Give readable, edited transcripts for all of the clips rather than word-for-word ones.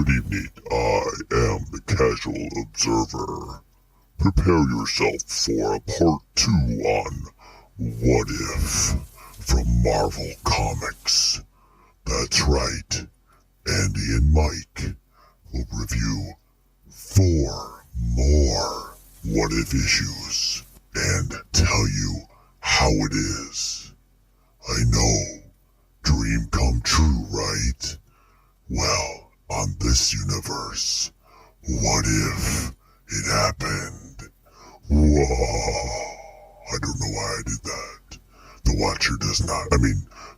Good evening. I am the Casual Observer. Prepare yourself for a part 2 on What If from Marvel Comics. That's right. Andy and Mike will review 4 more What If issues and tell you how it is. I know. Dream come true, right? Well, on this universe, what if it happened? Whoa. I don't know why I did that. The Watcher does not,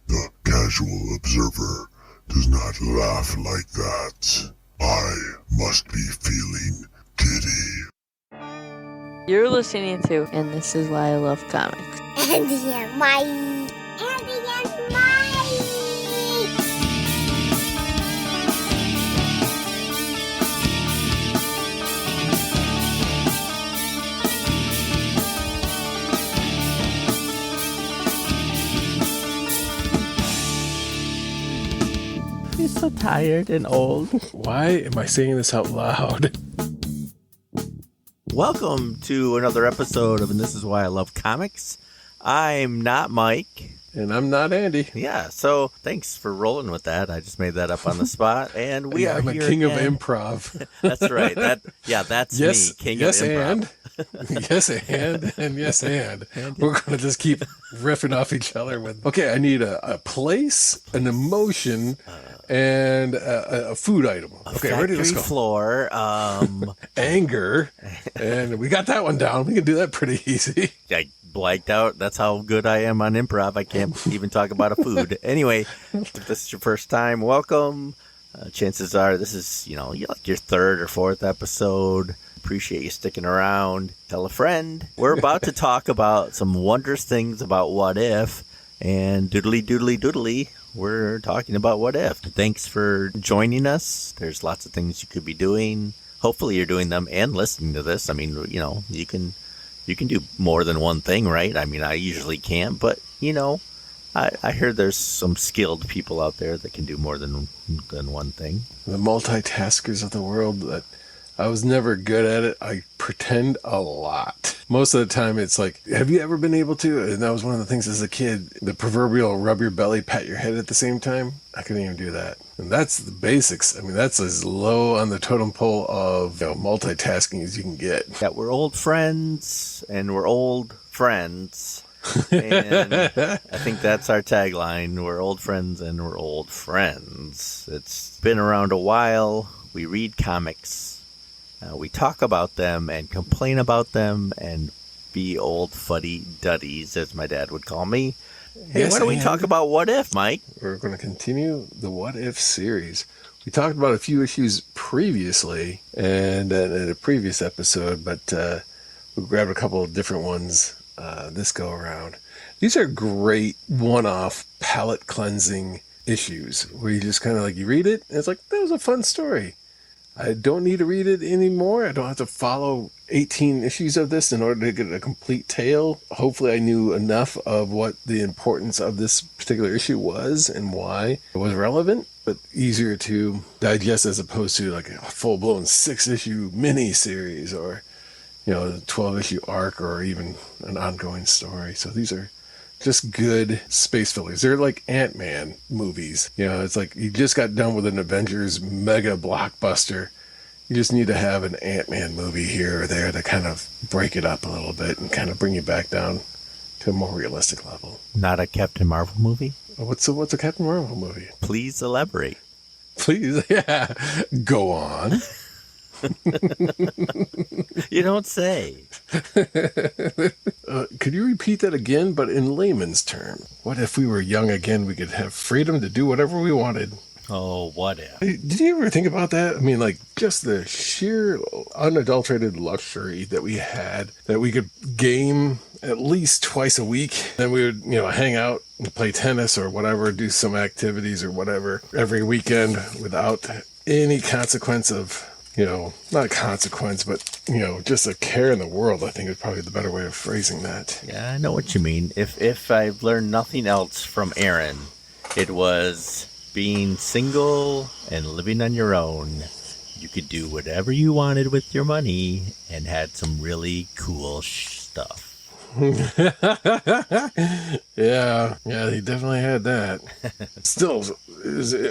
the Casual Observer does not laugh like that. I must be feeling giddy. You're listening to And This Is Why I Love Comics. Andy and Mike. Andy and Mike. He's so tired and old. Why am I saying this out loud? Welcome to another episode of And This Is Why I Love Comics. I'm not Mike. And I'm not Andy. Yeah, so thanks for rolling with that. I just made that up on the spot. And we are I'm here a king again. of improv. That's right. That's Yes, me, king yes, of improv. and yes, and yes, and we're going to just keep riffing off each other with. Okay, I need a place, an emotion, and a food item. Okay, ready? Let's Factory go. floor. Anger, and we got that one down. We can do that pretty easy. I blanked out. That's how good I am on improv. I can't even talk about a food. Anyway, if this is your first time, welcome. Chances are this is, like your third or fourth episode. Appreciate you sticking around. Tell a friend. We're about to talk about some wondrous things about What If. And doodly doodly doodly, we're talking about What If. Thanks for joining us. There's lots of things you could be doing. Hopefully you're doing them and listening to this. I mean, you can do more than one thing, right? I mean, I usually can't, but, I hear there's some skilled people out there that can do more than one thing. The multitaskers of the world that I was never good at it. I pretend a lot. Most of the time it's like, have you ever been able to? And that was one of the things as a kid, the proverbial rub your belly, pat your head at the same time. I couldn't even do that. And that's the basics. I mean, that's as low on the totem pole of multitasking as you can get. Yeah, we're old friends and we're old friends. And I think that's our tagline. We're old friends and we're old friends. It's been around a while. We read comics. We talk about them and complain about them and be old fuddy-duddies, as my dad would call me. Hey, Yes, why don't we and talk about What If, Mike? We're going to continue the What If series. We talked about a few issues previously and in a previous episode, but we grabbed a couple of different ones this go around. These are great one-off palate cleansing issues where you just kind of you read it and it's like, that was a fun story. I don't need to read it anymore. I don't have to follow 18 issues of this in order to get a complete tale. Hopefully I knew enough of what the importance of this particular issue was and why it was relevant, but easier to digest as opposed to like a full-blown 6-issue mini-series or, a 12-issue arc or even an ongoing story. So these are just good space fillers. They're like Ant-Man movies. It's like you just got done with an Avengers mega blockbuster. You just need to have an Ant-Man movie here or there to kind of break it up a little bit and kind of bring you back down to a more realistic level. Not a Captain Marvel movie? What's a Captain Marvel movie? Please elaborate. Please, yeah. Go on. You don't say. Could you repeat that again, but in layman's terms? What if we were young again, we could have freedom to do whatever we wanted? Oh, what if? Did you ever think about that? I mean, just the sheer unadulterated luxury that we had, that we could game at least twice a week. Then we would, hang out and play tennis or whatever, do some activities or whatever every weekend without any consequence of, not consequence, but, just a care in the world, I think is probably the better way of phrasing that. Yeah, I know what you mean. If I've learned nothing else from Aaron, it was being single and living on your own, you could do whatever you wanted with your money and had some really cool stuff. Yeah, he definitely had that. Still,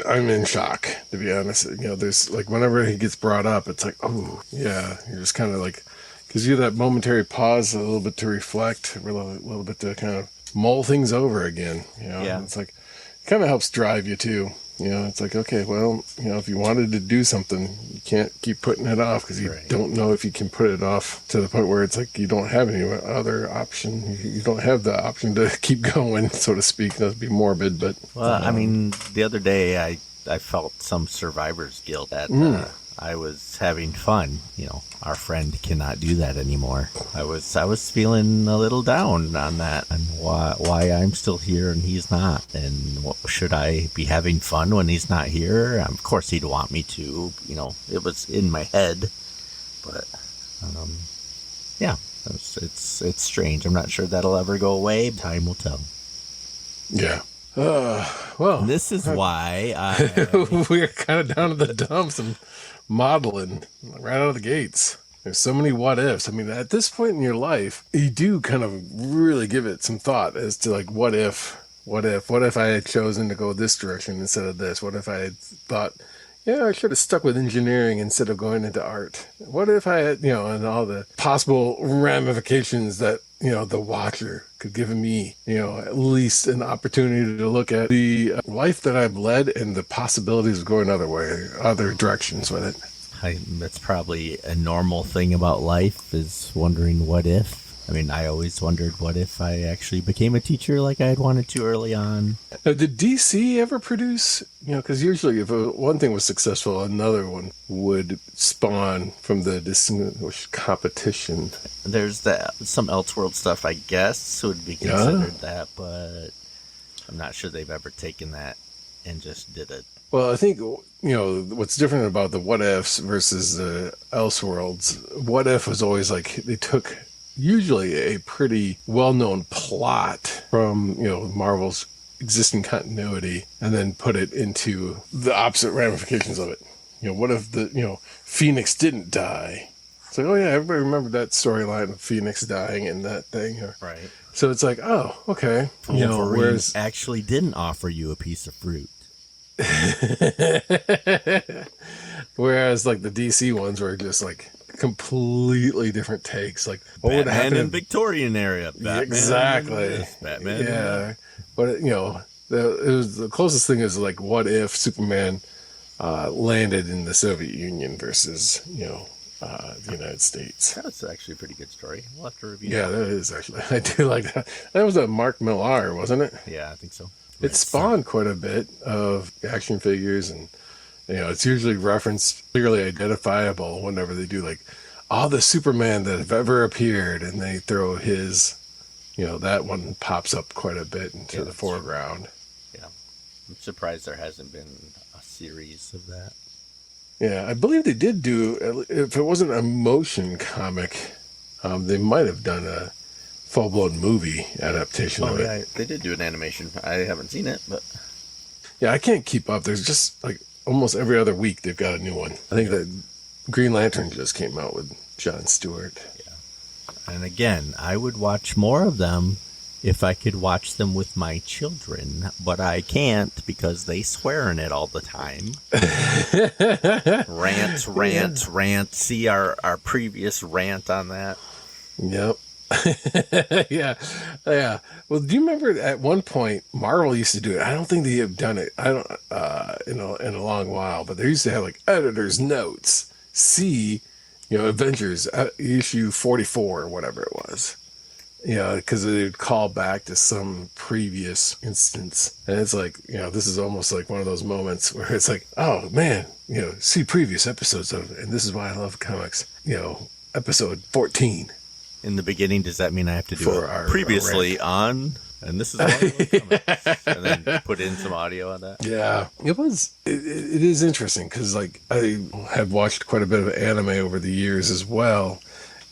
I'm in shock, to be honest. There's like whenever he gets brought up, it's like, oh, yeah, you're just kind of like, gives you that momentary pause, a little bit to reflect, a little bit to kind of mull things over again. Yeah. It's like, it kind of helps drive you too. It's like, okay, well, if you wanted to do something, you can't keep putting it off because you don't know if you can put it off to the point where it's like you don't have any other option. You don't have the option to keep going, so to speak. That'd be morbid, but... Well, I mean, the other day I felt some survivor's guilt that I was having fun. Our friend cannot do that anymore. I was feeling a little down on that and why I'm still here and he's not. And should I be having fun when he's not here? Of course he'd want me to. It was in my head, but yeah, it's strange. I'm not sure that'll ever go away. Time will tell. Yeah. Well, this is why we're kind of down to the dumps and modeling right out of the gates. There's so many what ifs. I mean, at this point in your life, you do kind of really give it some thought as to like, what if I had chosen to go this direction instead of this? What if I had thought, I should have stuck with engineering instead of going into art? What if I had, and all the possible ramifications that, the watcher could give me, at least an opportunity to look at the life that I've led and the possibilities of going other directions with it. That's probably a normal thing about life, is wondering what if. I mean, I always wondered what if I actually became a teacher like I had wanted to early on. Did DC ever produce, because usually if one thing was successful, another one would spawn from the distinguished competition. There's some Elseworld stuff, I guess, would be considered that, but I'm not sure they've ever taken that and just did it. Well, I think, what's different about the what ifs versus the Elseworlds, what if was always like they took usually a pretty well-known plot from, Marvel's existing continuity and then put it into the opposite ramifications of it. What if Phoenix didn't die? It's like, oh yeah, everybody remembered that storyline of Phoenix dying and that thing. Right. So it's like, oh, okay. Wolverine whereas actually didn't offer you a piece of fruit. Whereas like the DC ones were just like completely different takes. Like what would happen in Victorian era? Batman, exactly. Batman. Yeah, but it was the closest thing is like, what if Superman landed in the Soviet Union versus the United States? That's actually a pretty good story. We'll have to review. Yeah, that is actually. I do like that. That was a Mark Millar, wasn't it? Yeah, I think so. It spawned quite a bit of action figures, and it's usually referenced, clearly identifiable whenever they do like all the Superman that have ever appeared, and they throw his, that one pops up quite a bit into the foreground. Yeah, I'm surprised there hasn't been a series of that. Yeah, I believe they did do. If it wasn't a motion comic, they might have done a full-blown movie adaptation of it. Yeah, they did do an animation. I haven't seen it, but yeah, I can't keep up. There's just like almost every other week they've got a new one. I think that Green Lantern just came out with Jon Stewart. Yeah, and again, I would watch more of them if I could watch them with my children, but I can't because they swear in it all the time. Rant. See our previous rant on that. Yep. yeah. Well, do you remember at one point Marvel used to do it? I don't think they have done it. I don't, in a long while. But they used to have like editor's notes. See, Avengers issue 44 or whatever it was. Because they would call back to some previous instance, and it's like, this is almost like one of those moments where it's like, oh man, see previous episodes of, and this is why I love comics. Episode 14. In the beginning, does that mean I have to do For it our previously on? And this is why I love comics. And then put in some audio on that. Yeah, it is interesting because like I have watched quite a bit of anime over the years as well,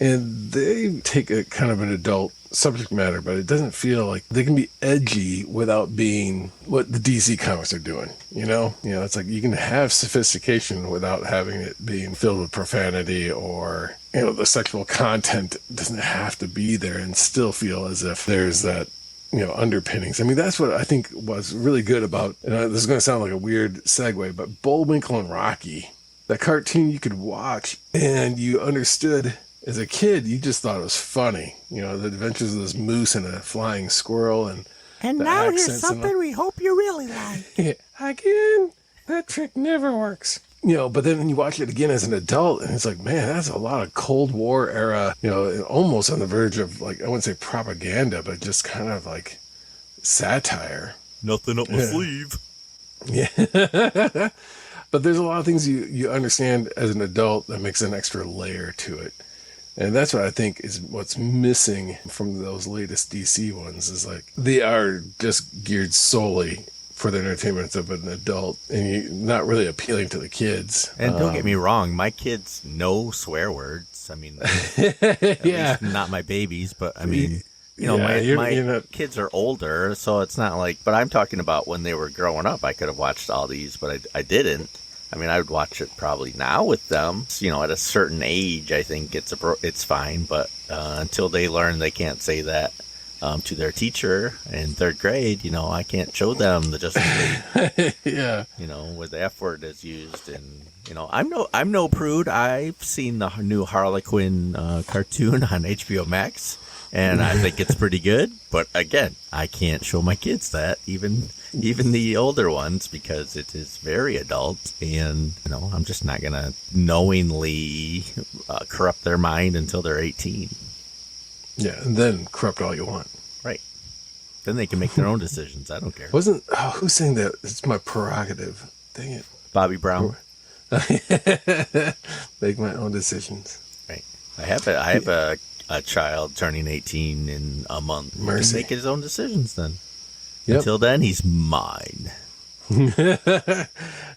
And they take a kind of an adult subject matter, but it doesn't feel like they can be edgy without being what the DC comics are doing. You know, it's like you can have sophistication without having it being filled with profanity, or, the sexual content doesn't have to be there and still feel as if there's that, underpinnings. I mean, that's what I think was really good about, and this is going to sound like a weird segue, but Bullwinkle and Rocky, that cartoon you could watch and you understood. As a kid, you just thought it was funny. The adventures of this moose and a flying squirrel, and now here's something we hope you really like. Again, that trick never works. But then when you watch it again as an adult, and it's like, man, that's a lot of Cold War era, almost on the verge of, like, I wouldn't say propaganda, but just kind of like satire. Nothing up my sleeve. Yeah. But there's a lot of things you understand as an adult that makes an extra layer to it. And that's what I think is what's missing from those latest DC ones, is like they are just geared solely for the entertainment of an adult, and you're not really appealing to the kids. And don't get me wrong, my kids know swear words. I mean, at least not my babies, but I mean, my kids are older, so it's not like, but I'm talking about when they were growing up. I could have watched all these, but I didn't. I mean, I would watch it probably now with them. At a certain age, I think it's fine. But until they learn they can't say that to their teacher in third grade, I can't show them the Justice League. Yeah. Where the F word is used, and I'm no prude. I've seen the new Harley Quinn cartoon on HBO Max, and I think it's pretty good. But again, I can't show my kids that, even the older ones, because it is very adult, and I'm just not gonna knowingly corrupt their mind until they're 18. Yeah, and then corrupt all you want. Right. Then they can make their own decisions. I don't care. Who's saying that? It's my prerogative. Dang it. Bobby Brown. Make my own decisions. Right. I have a child turning 18 in a month. Mercy. He can make his own decisions then. Yep. Until then, he's mine.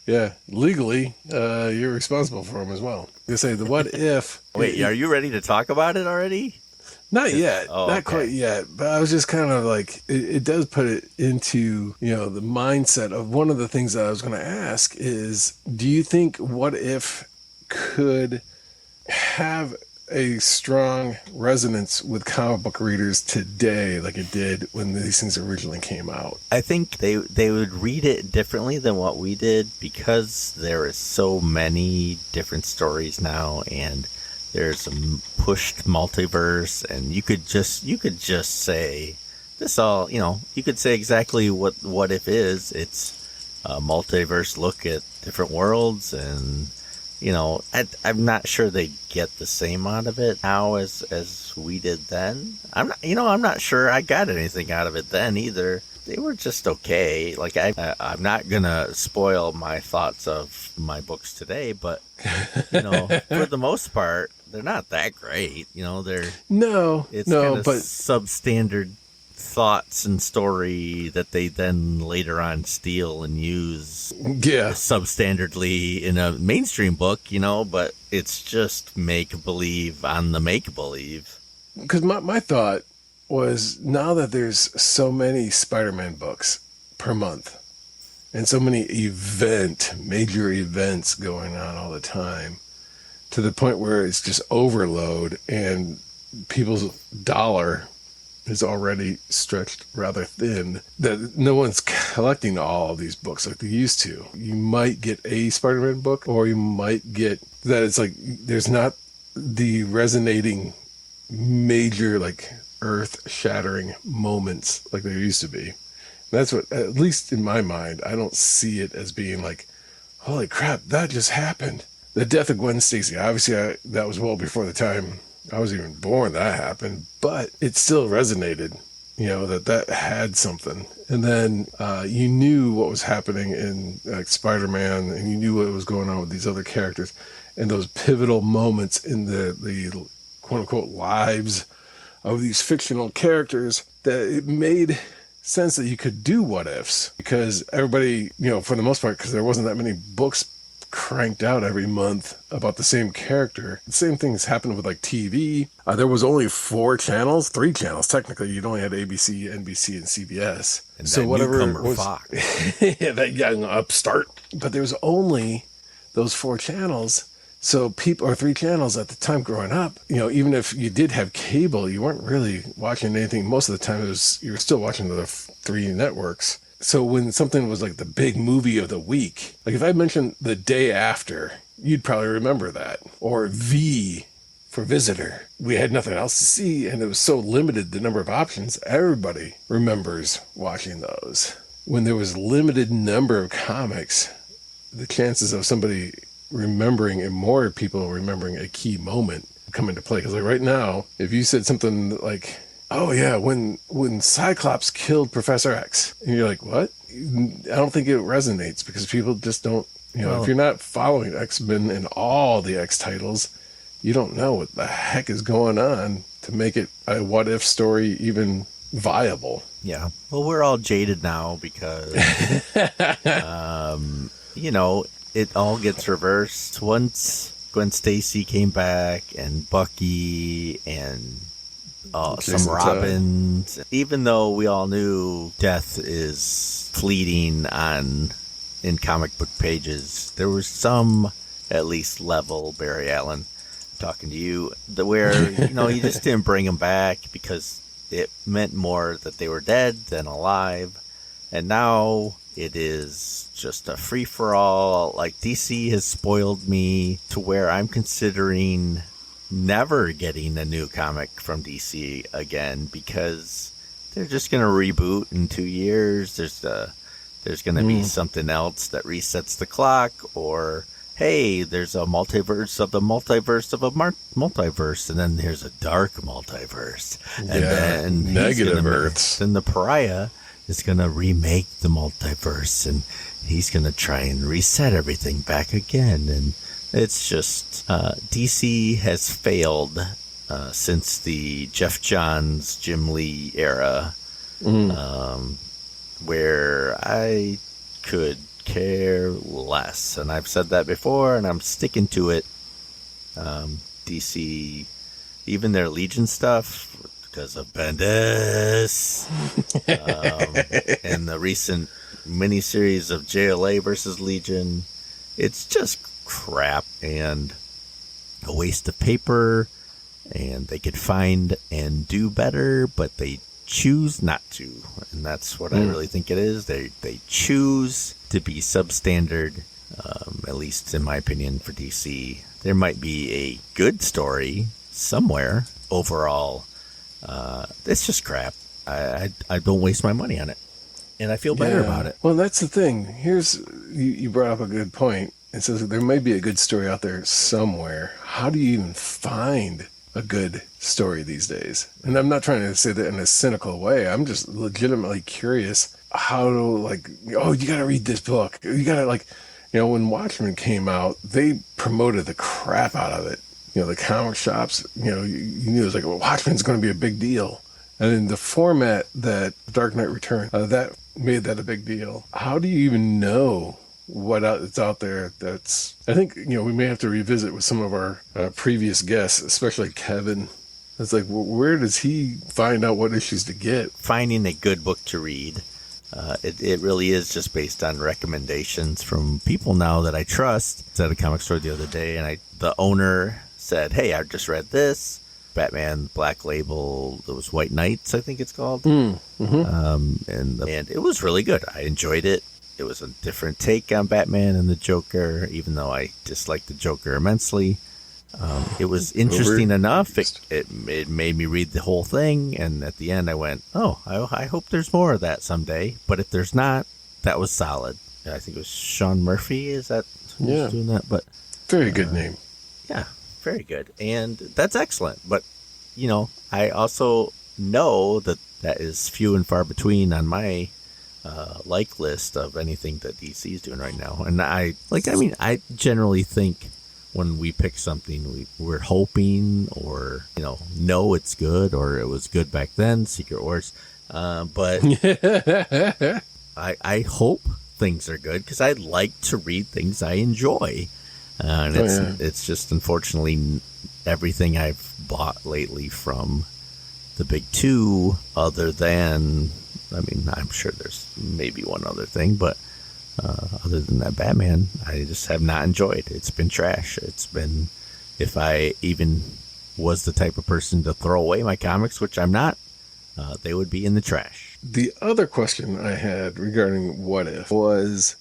Yeah, legally, you're responsible for him as well. You say the what if? Wait, are you ready to talk about it already? Not yet, Oh, not okay. quite yet. But I was just kind of like, it does put it into the mindset of one of the things that I was going to ask is, do you think what if could have a strong resonance with comic book readers today like it did when these things originally came out? I think they would read it differently than what we did, because there is so many different stories now, and there's a pushed multiverse, and you could just say this all, you could say exactly what if is. It's a multiverse look at different worlds, and I'm not sure they get the same out of it now as we did then. I'm not sure I got anything out of it then either. They were just okay. Like I'm not gonna spoil my thoughts of my books today, but for the most part, they're not that great. It's kind of substandard thoughts and story that they then later on steal and use substandardly in a mainstream book, but it's just make-believe on the make-believe. Because my thought was, now that there's so many Spider-Man books per month and so many major events going on all the time, to the point where it's just overload and people's dollar is already stretched rather thin, that no one's collecting all of these books like they used to. You might get a Spider-Man book, or you might get that it's like there's not the resonating major, like, earth-shattering moments like there used to be. And that's what, at least in my mind, I don't see it as being like, holy crap, that just happened. The death of Gwen Stacy, obviously that was well before the time I was even born that happened, but it still resonated, that had something. And then you knew what was happening in Spider-Man, and you knew what was going on with these other characters, and those pivotal moments in the quote-unquote lives of these fictional characters, that it made sense that you could do what ifs, because everybody, for the most part, because there wasn't that many books cranked out every month about the same character. The same things happened with like TV. There was only 3 channels technically. You'd only had ABC, NBC, and CBS. And so whatever was Fox. Yeah, that young upstart. But there was only those 4 channels. So people, or 3 channels at the time growing up, even if you did have cable, you weren't really watching anything. Most of the time you were still watching the 3 networks. So when something was like the big movie of the week, like if I mentioned The Day After, you'd probably remember that. Or V for Visitor. We had nothing else to see, and it was so limited, the number of options, everybody remembers watching those. When there was limited number of comics, the chances of somebody remembering and more people remembering a key moment come into play. Because like right now, if you said something like, oh yeah, when Cyclops killed Professor X, and you're like, what? I don't think it resonates because people just don't, if you're not following X-Men and all the X titles, you don't know what the heck is going on to make it a what if story even viable. Yeah. Well, we're all jaded now because, it all gets reversed once Gwen Stacy came back and Bucky and some Robins. Even though we all knew death is fleeting in comic book pages, there was some at least level, Barry Allen, talking to you, where you just didn't bring them back because it meant more that they were dead than alive. And now it is just a free-for-all. Like, DC has spoiled me to where I'm considering never getting a new comic from DC again because they're just going to reboot in 2 years. There's going to be something else that resets the clock, or hey, there's a multiverse of the multiverse of a multiverse, and then there's a dark multiverse, and then negative Earths. Then the Pariah is going to remake the multiverse, and he's going to try and reset everything back again. And it's just, DC has failed since the Jeff Johns, Jim Lee era, where I could care less. And I've said that before, and I'm sticking to it. DC, even their Legion stuff, because of Bendis, and the recent miniseries of JLA versus Legion, it's just crap and a waste of paper, and they could find and do better, but they choose not to, and that's what I really think it is. They choose to be substandard, at least in my opinion, for DC. There might be a good story somewhere. Overall, it's just crap. I don't waste my money on it, and I feel better about it. Well, that's the thing. You brought up a good point. It says there may be a good story out there somewhere. How do you even find a good story these days? And I'm not trying to say that in a cynical way. I'm just legitimately curious how to, you got to read this book. You got to, when Watchmen came out, they promoted the crap out of it. The comic shops, you knew it was like, well, Watchmen's going to be a big deal. And in the format that Dark Knight Returns, that made that a big deal. How do you even know it's out there? I think, we may have to revisit with some of our previous guests, especially Kevin. It's like, where does he find out what issues to get? Finding a good book to read. It really is just based on recommendations from people now that I trust. I was at a comic store the other day, and the owner said, hey, I just read this Batman Black Label. It was White Knights, I think it's called. And it was really good. I enjoyed it. It was a different take on Batman and the Joker, even though I disliked the Joker immensely. It was interesting enough. It made me read the whole thing, and at the end I went, oh, I hope there's more of that someday. But if there's not, that was solid. I think it was Sean Murphy, is that who's doing that? But very good name. Yeah, very good. And that's excellent. But, I also know that is few and far between on my like list of anything that DC is doing right now. And I generally think when we pick something, we're hoping or, know it's good, or it was good back then, Secret Wars. But I hope things are good because I like to read things I enjoy. And it's just unfortunately everything I've bought lately from the big two, other than, I mean, I'm sure there's maybe one other thing, but other than that Batman, I just have not enjoyed. It's been trash. It's been, if I even was the type of person to throw away my comics, which I'm not, they would be in the trash. The other question I had regarding What If was,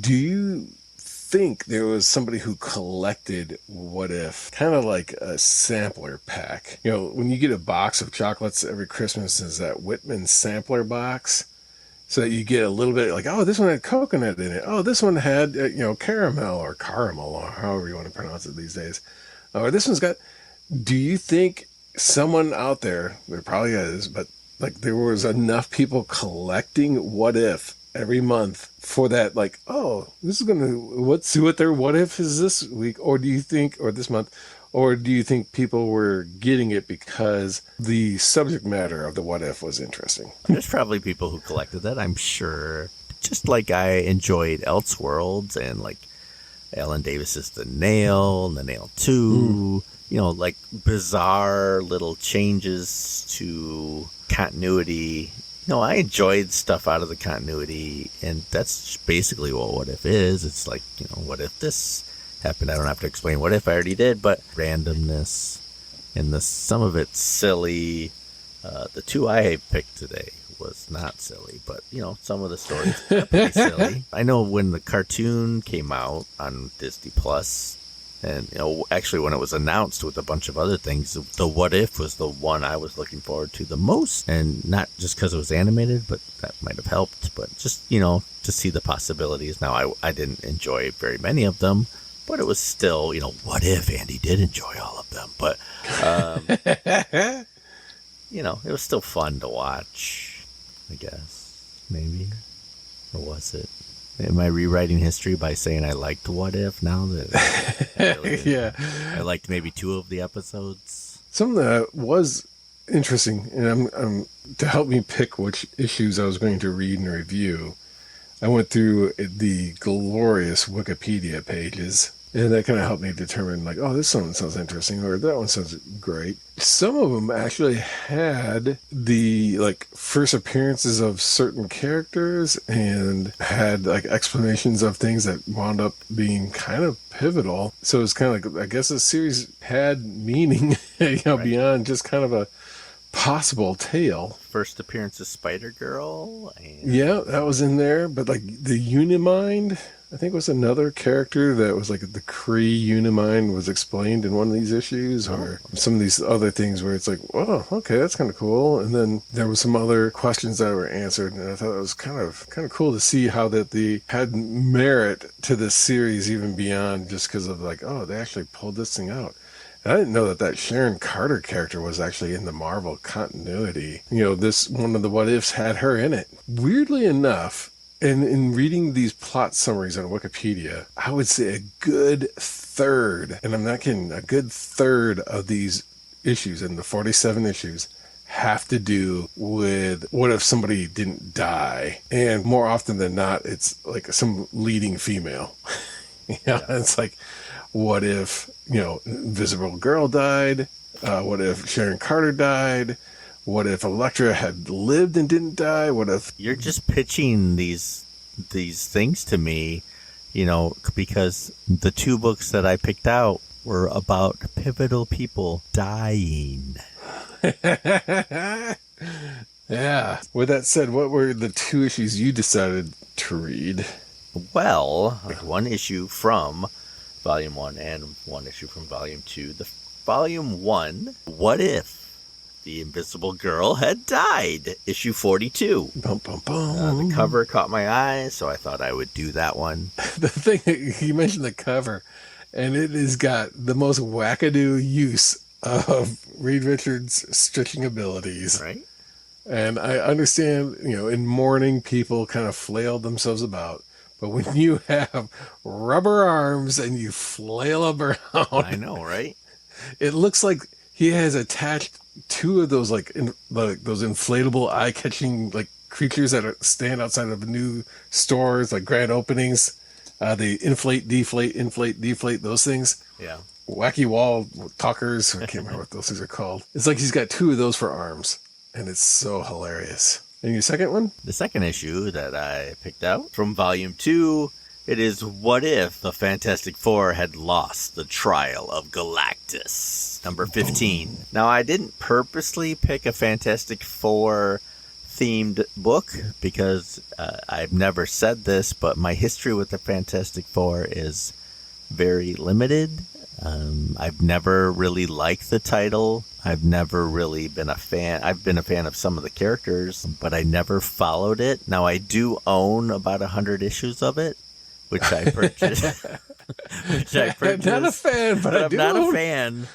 do you think there was somebody who collected What If, kind of like a sampler pack? You know, when you get a box of chocolates every Christmas, is that Whitman sampler box? So that you get a little bit like, oh, this one had coconut in it. Oh, this one had, caramel or however you want to pronounce it these days. Or this one's got, do you think someone out there probably is, but like there was enough people collecting What If every month for that, like, oh, this is let's see what their What If is this week, or do you think, or this month, or do you think people were getting it because the subject matter of the What If was interesting? There's probably people who collected that, I'm sure. Just like I enjoyed Elseworlds and like Alan Davis's The Nail and The Nail 2, like bizarre little changes to continuity. I enjoyed stuff out of the continuity, and that's basically what If is. It's like, what if this happened? I don't have to explain what if, I already did, but randomness and some of it's silly. The two I picked today was not silly, but some of the stories are pretty silly. I know when the cartoon came out on Disney Plus, and actually when it was announced with a bunch of other things, the What If was the one I was looking forward to the most, and not just because it was animated, but that might have helped, but just to see the possibilities. Now I didn't enjoy very many of them, but it was still what if Andy did enjoy all of them, but it was still fun to watch, I guess, maybe. Or was it? Am I rewriting history by saying I liked What If now that Yeah, I liked maybe 2 of the episodes? Something that was interesting, and I'm to help me pick which issues I was going to read and review, I went through the glorious Wikipedia pages, and that kind of helped me determine, like, oh, this one sounds interesting, or that one sounds great. Some of them actually had the, like, first appearances of certain characters and had, like, explanations of things that wound up being kind of pivotal. So it's kind of like, I guess the series had meaning, right, beyond just kind of a possible tale. First appearance of Spider-Girl. Yeah, that was in there. But, like, the Unimind, I think, was another character that was like the Kree Unimind was explained in one of these issues, or some of these other things where it's like, oh, okay, that's kind of cool. And then there was some other questions that were answered, and I thought it was kind of cool to see how that they had merit to this series, even beyond just because of like, oh, they actually pulled this thing out. And I didn't know that Sharon Carter character was actually in the Marvel continuity. This one of the What Ifs had her in it. Weirdly enough, and in reading these plot summaries on Wikipedia, I would say a good third, and I'm not kidding, a good third of these issues, and the 47 issues, have to do with what if somebody didn't die. And more often than not, it's like some leading female. It's like, what if, Invisible Girl died? What if Sharon Carter died? What if Elektra had lived and didn't die? What if... You're just pitching these things to me, because the 2 books that I picked out were about pivotal people dying. Yeah. With that said, what were the 2 issues you decided to read? Well, one issue from Volume 1 and one issue from Volume 2. The Volume 1, What If the Invisible Girl had died, issue 42. Bum, bum, bum. The cover caught my eye, so I thought I would do that one. The thing, you mentioned the cover, and it has got the most wackadoo use of Reed Richards' stretching abilities. Right. And I understand, in mourning, people kind of flail themselves about. But when you have rubber arms and you flail around... I know, right? It looks like he has attached 2 of those those inflatable eye-catching creatures that stand outside of new stores, like grand openings. They inflate, deflate, those things. Yeah. Wacky wall talkers. I can't remember what those things are called. It's like he's got 2 of those for arms, and it's so hilarious. And your second one? The second issue that I picked out from Volume 2, it is What If the Fantastic Four Had Lost the Trial of Galactus, number 15. Now, I didn't purposely pick a Fantastic Four themed book because I've never said this, but my history with the Fantastic Four is very limited. I've never really liked the title. I've never really been a fan. I've been a fan of some of the characters, but I never followed it. Now, I do own about 100 issues of it, which I purchased. Not a fan, but I'm not a fan.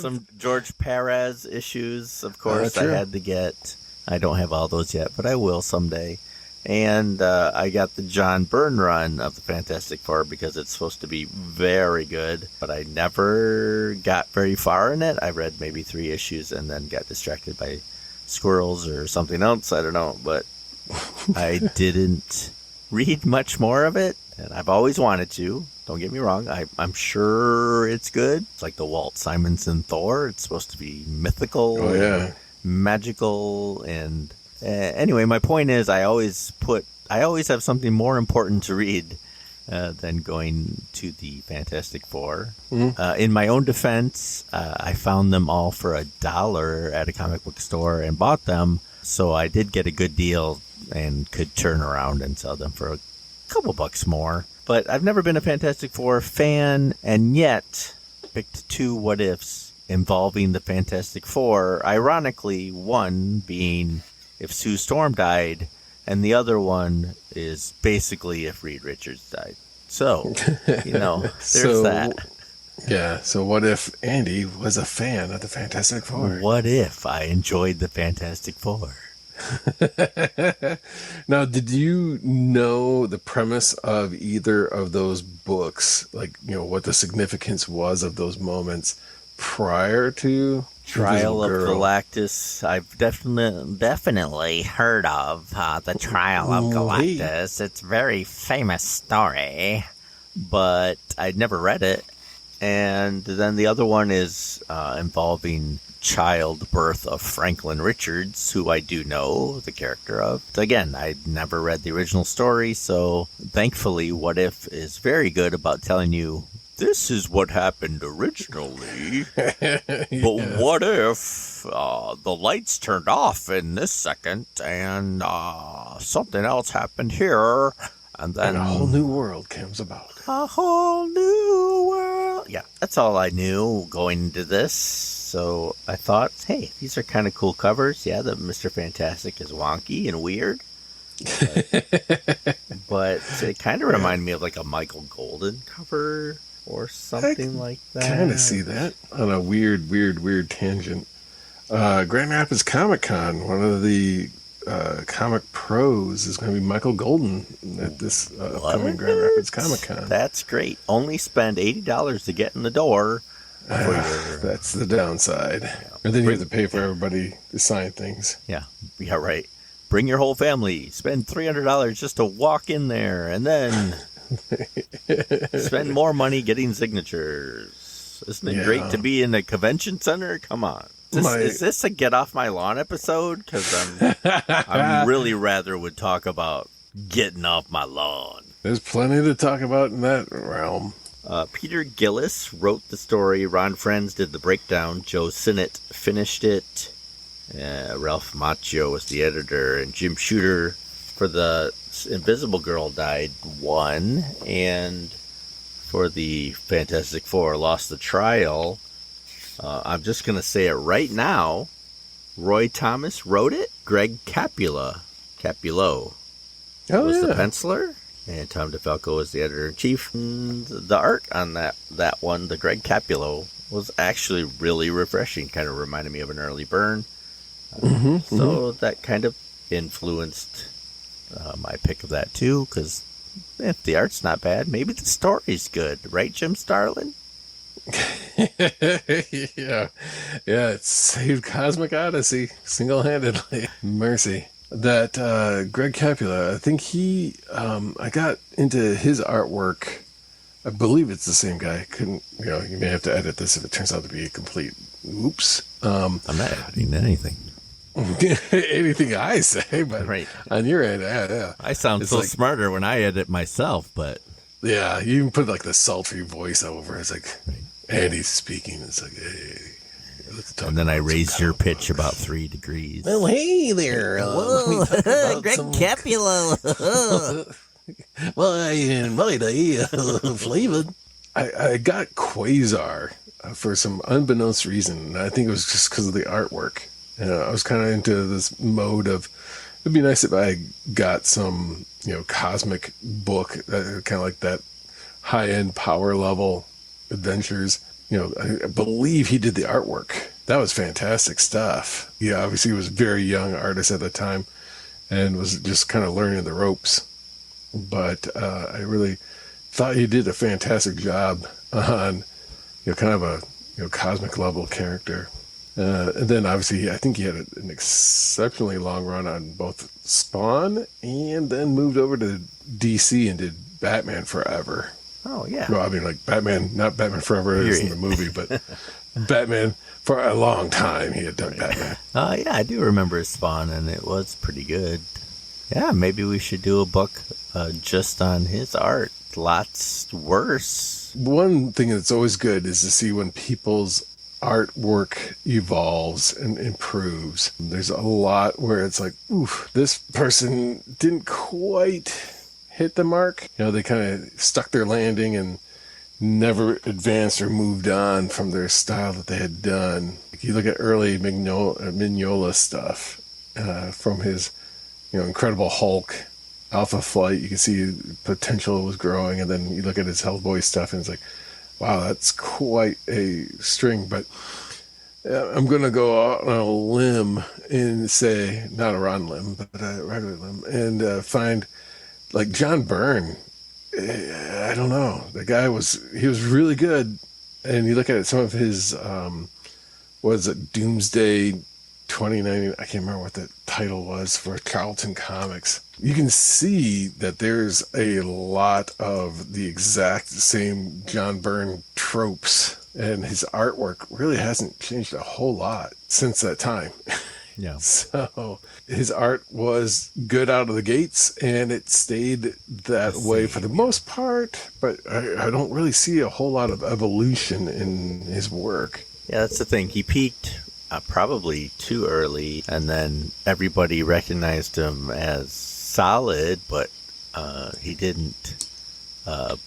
Some George Perez issues, of course, I had to get. I don't have all those yet, but I will someday. And I got the John Byrne run of the Fantastic Four because it's supposed to be very good, but I never got very far in it. I read maybe 3 issues and then got distracted by squirrels or something else. I don't know, but I didn't read much more of it, and I've always wanted to. Don't get me wrong. I'm sure it's good. It's like the Walt Simonson Thor. It's supposed to be mythical, magical, and anyway, my point is I always have something more important to read than going to the Fantastic Four. In my own defense, I found them all for $1 at a comic book store and bought them, so I did get a good deal and could turn around and sell them for a couple bucks more. But I've never been a Fantastic Four fan, and yet picked 2 what ifs involving the Fantastic Four. Ironically, one being if Sue Storm died, and the other one is basically if Reed Richards died. So, there's that. Yeah, so what if Andy was a fan of the Fantastic Four? What if I enjoyed the Fantastic Four? Now, did you know the premise of either of those books? Like, what the significance was of those moments prior to Trial of Galactus? I've definitely heard of the Trial of Galactus. It's a very famous story, but I'd never read it. And then the other one is involving childbirth of Franklin Richards, who I do know the character of. Again, I'd never read the original story, so thankfully What If is very good about telling you this is what happened originally, but what if the lights turned off in this second and something else happened here, and then a whole new world comes about. A whole new world. Yeah, that's all I knew going into this. So I thought, hey, these are kind of cool covers. Yeah, the Mr. Fantastic is wonky and weird. But it kind of reminded me of like a Michael Golden cover or something like that. I kind of see that on a weird tangent. Grand Rapids Comic Con, one of the comic pros is going to be Michael Golden at this upcoming Grand Rapids Comic Con. That's great. Only spend $80 to get in the door. That's the downside. Yeah. And then you have to pay for everybody to sign things. Yeah, right. Bring your whole family. Spend $300 just to walk in there, and then spend more money getting signatures. Isn't it great to be in a convention center? Come on. Is this a Get Off My Lawn episode? Because I really rather would talk about getting off my lawn. There's plenty to talk about in that realm. Peter Gillis wrote the story. Ron Frenz did the breakdown. Joe Sinnott finished it. Ralph Macchio was the editor. And Jim Shooter for the Invisible Girl died 1. And for the Fantastic Four lost the trial. I'm just going to say it right now. Roy Thomas wrote it. Greg Capullo was the penciler. And Tom DeFalco was the editor-in-chief. And the art on that one, the Greg Capullo, was actually really refreshing. Kind of reminded me of an early Byrne. So that kind of influenced my pick of that too. Because if the art's not bad, maybe the story's good. Right, Jim Starlin? Yeah, it saved Cosmic Odyssey single-handedly. Mercy. that Greg Capula, I think I got into his artwork. I believe it's the same guy. You may have to edit this if it turns out to be a complete oops. I'm not editing anything. Anything I say, but right. On your end, yeah. I sound It's so like, smarter when I edit myself, but yeah, you even put like the sultry voice over. It's like Andy's speaking. It's like, hey. Let's talk and then I about raised some your comic pitch about 3 degrees. Well, hey there. Greg Capula. Well, I invite Flavin. I got Quasar for some unbeknownst reason. And I think it was just because of the artwork. I was kind of into this mode of, it'd be nice if I got some, cosmic book, kind of like that high-end power level adventures. I believe he did the artwork. That was fantastic stuff. Yeah, obviously he was a very young artist at the time and was just kind of learning the ropes. But I really thought he did a fantastic job on, kind of a cosmic level character. And then obviously I think he had an exceptionally long run on both Spawn and then moved over to DC and did Batman Forever. Oh, yeah. Well, I mean, like Batman, not Batman Forever as in the movie, but Batman for a long time he had done Batman. Yeah, I do remember Spawn, and it was pretty good. Yeah, maybe we should do a book just on his art. Lots worse. One thing that's always good is to see when people's artwork evolves and improves. There's a lot where it's like, oof, this person didn't quite hit the mark. They kind of stuck their landing and never advanced or moved on from their style that they had done. You look at early Mignola stuff from his, Incredible Hulk, Alpha Flight. You can see potential was growing, and then you look at his Hellboy stuff, and it's like, wow, that's quite a string. But I'm going to go out on a limb and say, not a rotten limb, but a regular limb, and find like John Byrne. I don't know. The guy he was really good. And you look at some of his, Doomsday 2090. I can't remember what the title was for Charlton Comics. You can see that there's a lot of the exact same John Byrne tropes, and his artwork really hasn't changed a whole lot since that time. Yeah. So his art was good out of the gates, and it stayed that way for the most part, but I don't really see a whole lot of evolution in his work. Yeah, that's the thing. He peaked probably too early, and then everybody recognized him as solid, but he didn't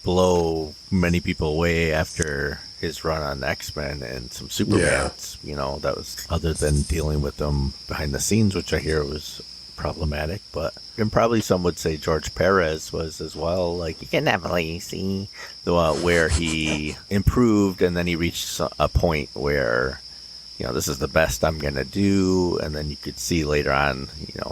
blow many people away after his run on X-Men and some Supermans. Yeah. That was, other than dealing with them behind the scenes, which I hear was problematic, but and probably some would say George Perez was as well. Like, you can definitely see where he improved, and then he reached a point where this is the best I'm going to do. And then you could see later on,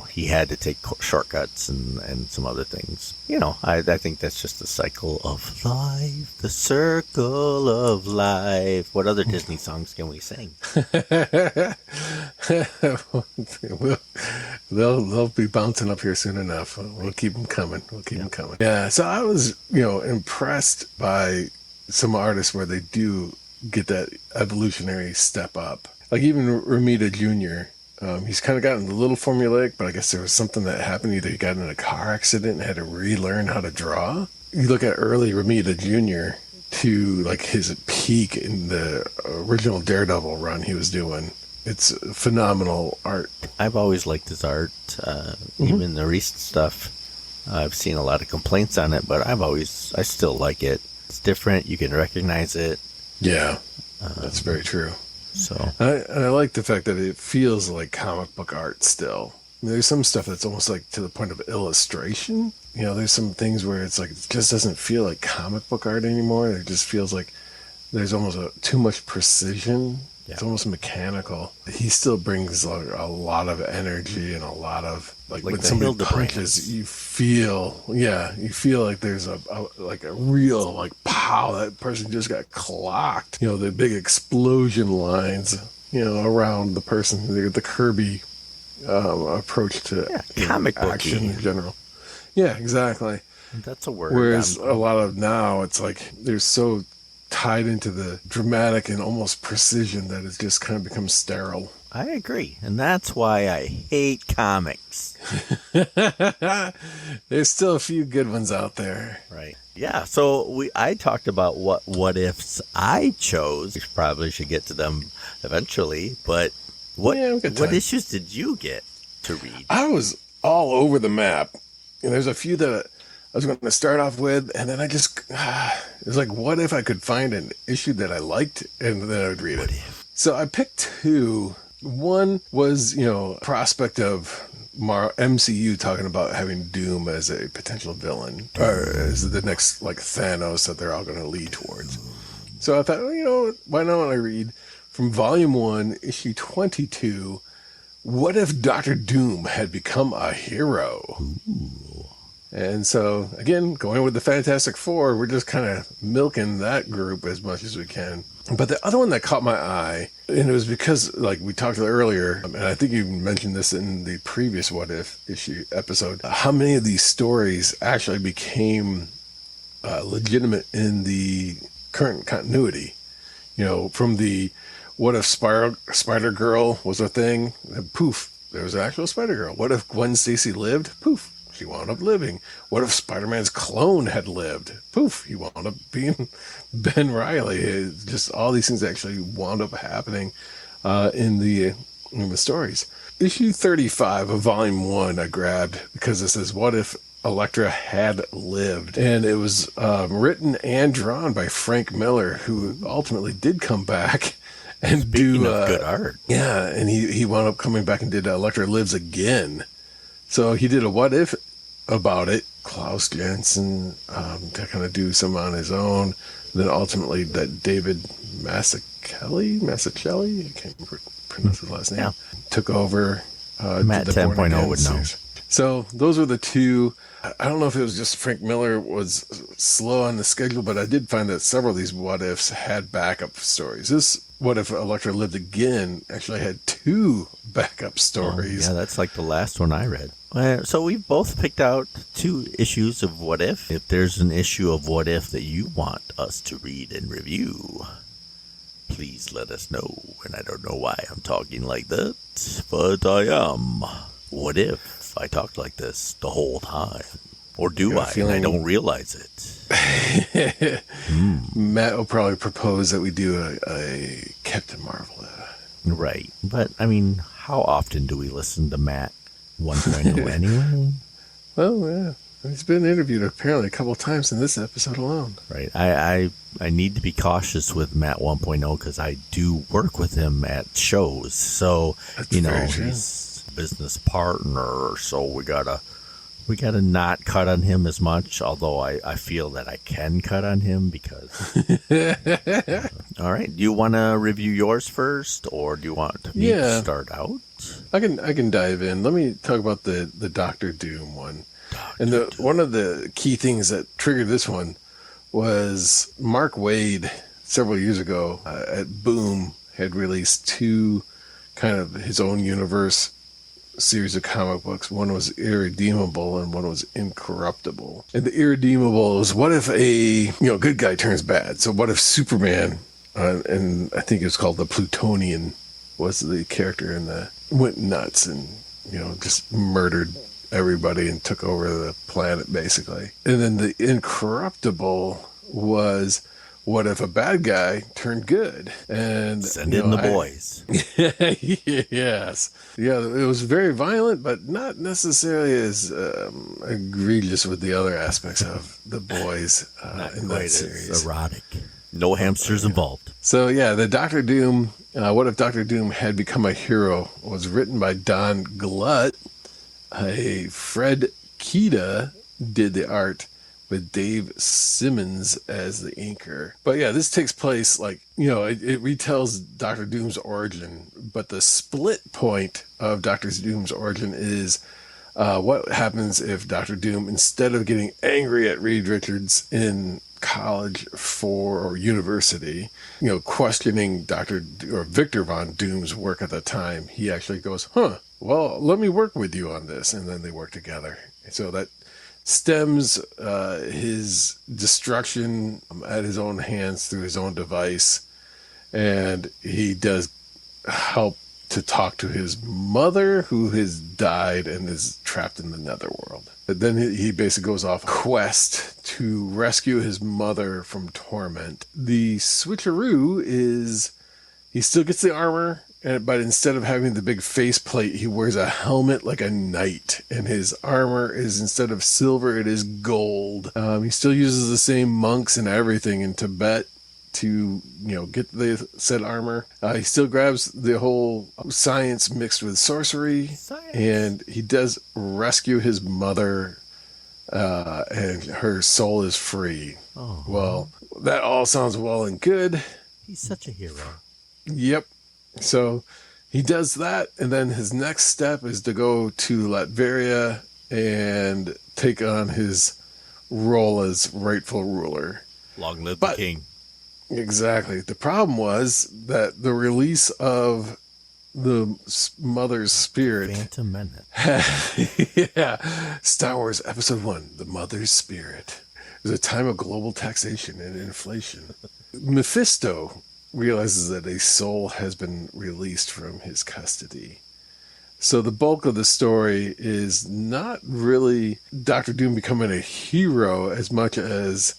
he had to take shortcuts and some other things. I think that's just the cycle of life, the circle of life. What other Disney songs can we sing? They'll be bouncing up here soon enough. We'll keep them coming. Yeah. So I was, impressed by some artists where they do get that evolutionary step up. Like even Ramita Jr., he's kind of gotten a little formulaic, but I guess there was something that happened. Either he got in a car accident and had to relearn how to draw. You look at early Ramita Jr. to like his peak in the original Daredevil run he was doing. It's phenomenal art. I've always liked his art, even the recent stuff. I've seen a lot of complaints on it, but I still like it. It's different. You can recognize it. Yeah, that's very true. So I like the fact that it feels like comic book art still. There's some stuff that's almost like to the point of illustration. There's some things where it's like it just doesn't feel like comic book art anymore. It just feels like there's almost too much precision. Yeah. It's almost mechanical. He still brings a lot of energy and a lot of like when somebody punches, you feel like there's a real pow, that person just got clocked. The big explosion lines, around the person, the Kirby approach to comic book action in general. Yeah, exactly. That's a word. Whereas a lot of now, it's like they're so tied into the dramatic and almost precision that it just kind of becomes sterile. I agree, and that's why I hate comics. There's still a few good ones out there. Right. Yeah, so I talked about what ifs I chose. We probably should get to them eventually, but what issues did you get to read? I was all over the map. And there's a few that I was going to start off with, and then I just, it was like, what if I could find an issue that I liked, and then I would read it. So I picked two. One was, prospect of MCU talking about having Doom as a potential villain, or as the next, like, Thanos that they're all going to lead towards. So I thought, why not I read from Volume 1, Issue 22, What If Dr. Doom Had Become a Hero? Ooh. And so, again, going with the Fantastic Four, we're just kind of milking that group as much as we can. But the other one that caught my eye, and it was because, like we talked about earlier, and I think you mentioned this in the previous What If issue episode, how many of these stories actually became legitimate in the current continuity. From the what if Spider-Girl was a thing? And poof, there was an actual Spider-Girl. What if Gwen Stacy lived? Poof, she wound up living. What if Spider-Man's clone had lived? Poof, he wound up being Ben Reilly. Just all these things actually wound up happening in the stories. Issue 35 of Volume 1 I grabbed because it says, what if Elektra had lived? And it was written and drawn by Frank Miller, who ultimately did come back and Speaking of good art. Yeah, and he wound up coming back and did Elektra Lives Again. So he did a what if about it. Klaus Janson to kind of do some on his own. And then ultimately that David Mazzucchelli, I can't pronounce his last name, took over. Matt 10.0 would know. So those were the two. I don't know if it was just Frank Miller was slow on the schedule, but I did find that several of these what ifs had backup stories. This What If Elektra Lived Again actually had two backup stories. Yeah, that's like the last one I read. So we've both picked out two issues of What If. If there's an issue of What If that you want us to read and review, please let us know. And I don't know why I'm talking like that, but I am. What if I talked like this the whole time? Or do I? And I don't realize it. Matt will probably propose that we do a Captain Marvel. Right. But, I mean, how often do we listen to Matt 1.0 anyway? Well, yeah. He's been interviewed apparently a couple of times in this episode alone. Right. I need to be cautious with Matt 1.0 because I do work with him at shows. So, That's he's a business partner. So we gotta not cut on him as much, although I feel that I can cut on him because... All right. Do you want to review yours first, or do you want me to start out? I can dive in. Let me talk about the Dr. Doom one. One of the key things that triggered this one was Mark Waid, several years ago, at Boom, had released two kind of his own universe series of comic books. One was Irredeemable and one was Incorruptible. And the Irredeemable was what if a good guy turns bad? So what if Superman, and I think it was called the Plutonian, was the character went nuts and just murdered everybody and took over the planet basically. And then the Incorruptible was what if a bad guy turned good? And send in the boys. Yes. Yeah, it was very violent, but not necessarily as egregious with the other aspects of the boys in that series. As erotic. No hamsters involved. So yeah, the Dr. Doom, What If Dr. Doom Had Become a Hero was written by Don Glutt. Fred Kida did the art with Dave Simmons as the inker. But yeah, this takes place it retells Dr. Doom's origin, but the split point of Dr. Doom's origin is what happens if Dr. Doom, instead of getting angry at Reed Richards in college or university, questioning Victor Von Doom's work at the time, he actually goes, well, let me work with you on this. And then they work together. So that stems his destruction at his own hands through his own device. And he does help to talk to his mother, who has died and is trapped in the netherworld. But then he basically goes off a quest to rescue his mother from torment. The switcheroo is he still gets the armor, but instead of having the big faceplate, he wears a helmet like a knight. And his armor is, instead of silver, it is gold. He still uses the same monks and everything in Tibet to get the said armor. He still grabs the whole science mixed with sorcery, and he does rescue his mother, and her soul is free. Oh. Well, that all sounds well and good. He's such a hero. Yep. So he does that, and then his next step is to go to Latveria and take on his role as rightful ruler. Long live the king. Exactly. The problem was that the release of the mother's spirit. Phantom Menace. Yeah. Star Wars Episode 1, The Mother's Spirit. It was a time of global taxation and inflation. Mephisto realizes that a soul has been released from his custody. So the bulk of the story is not really Doctor Doom becoming a hero as much as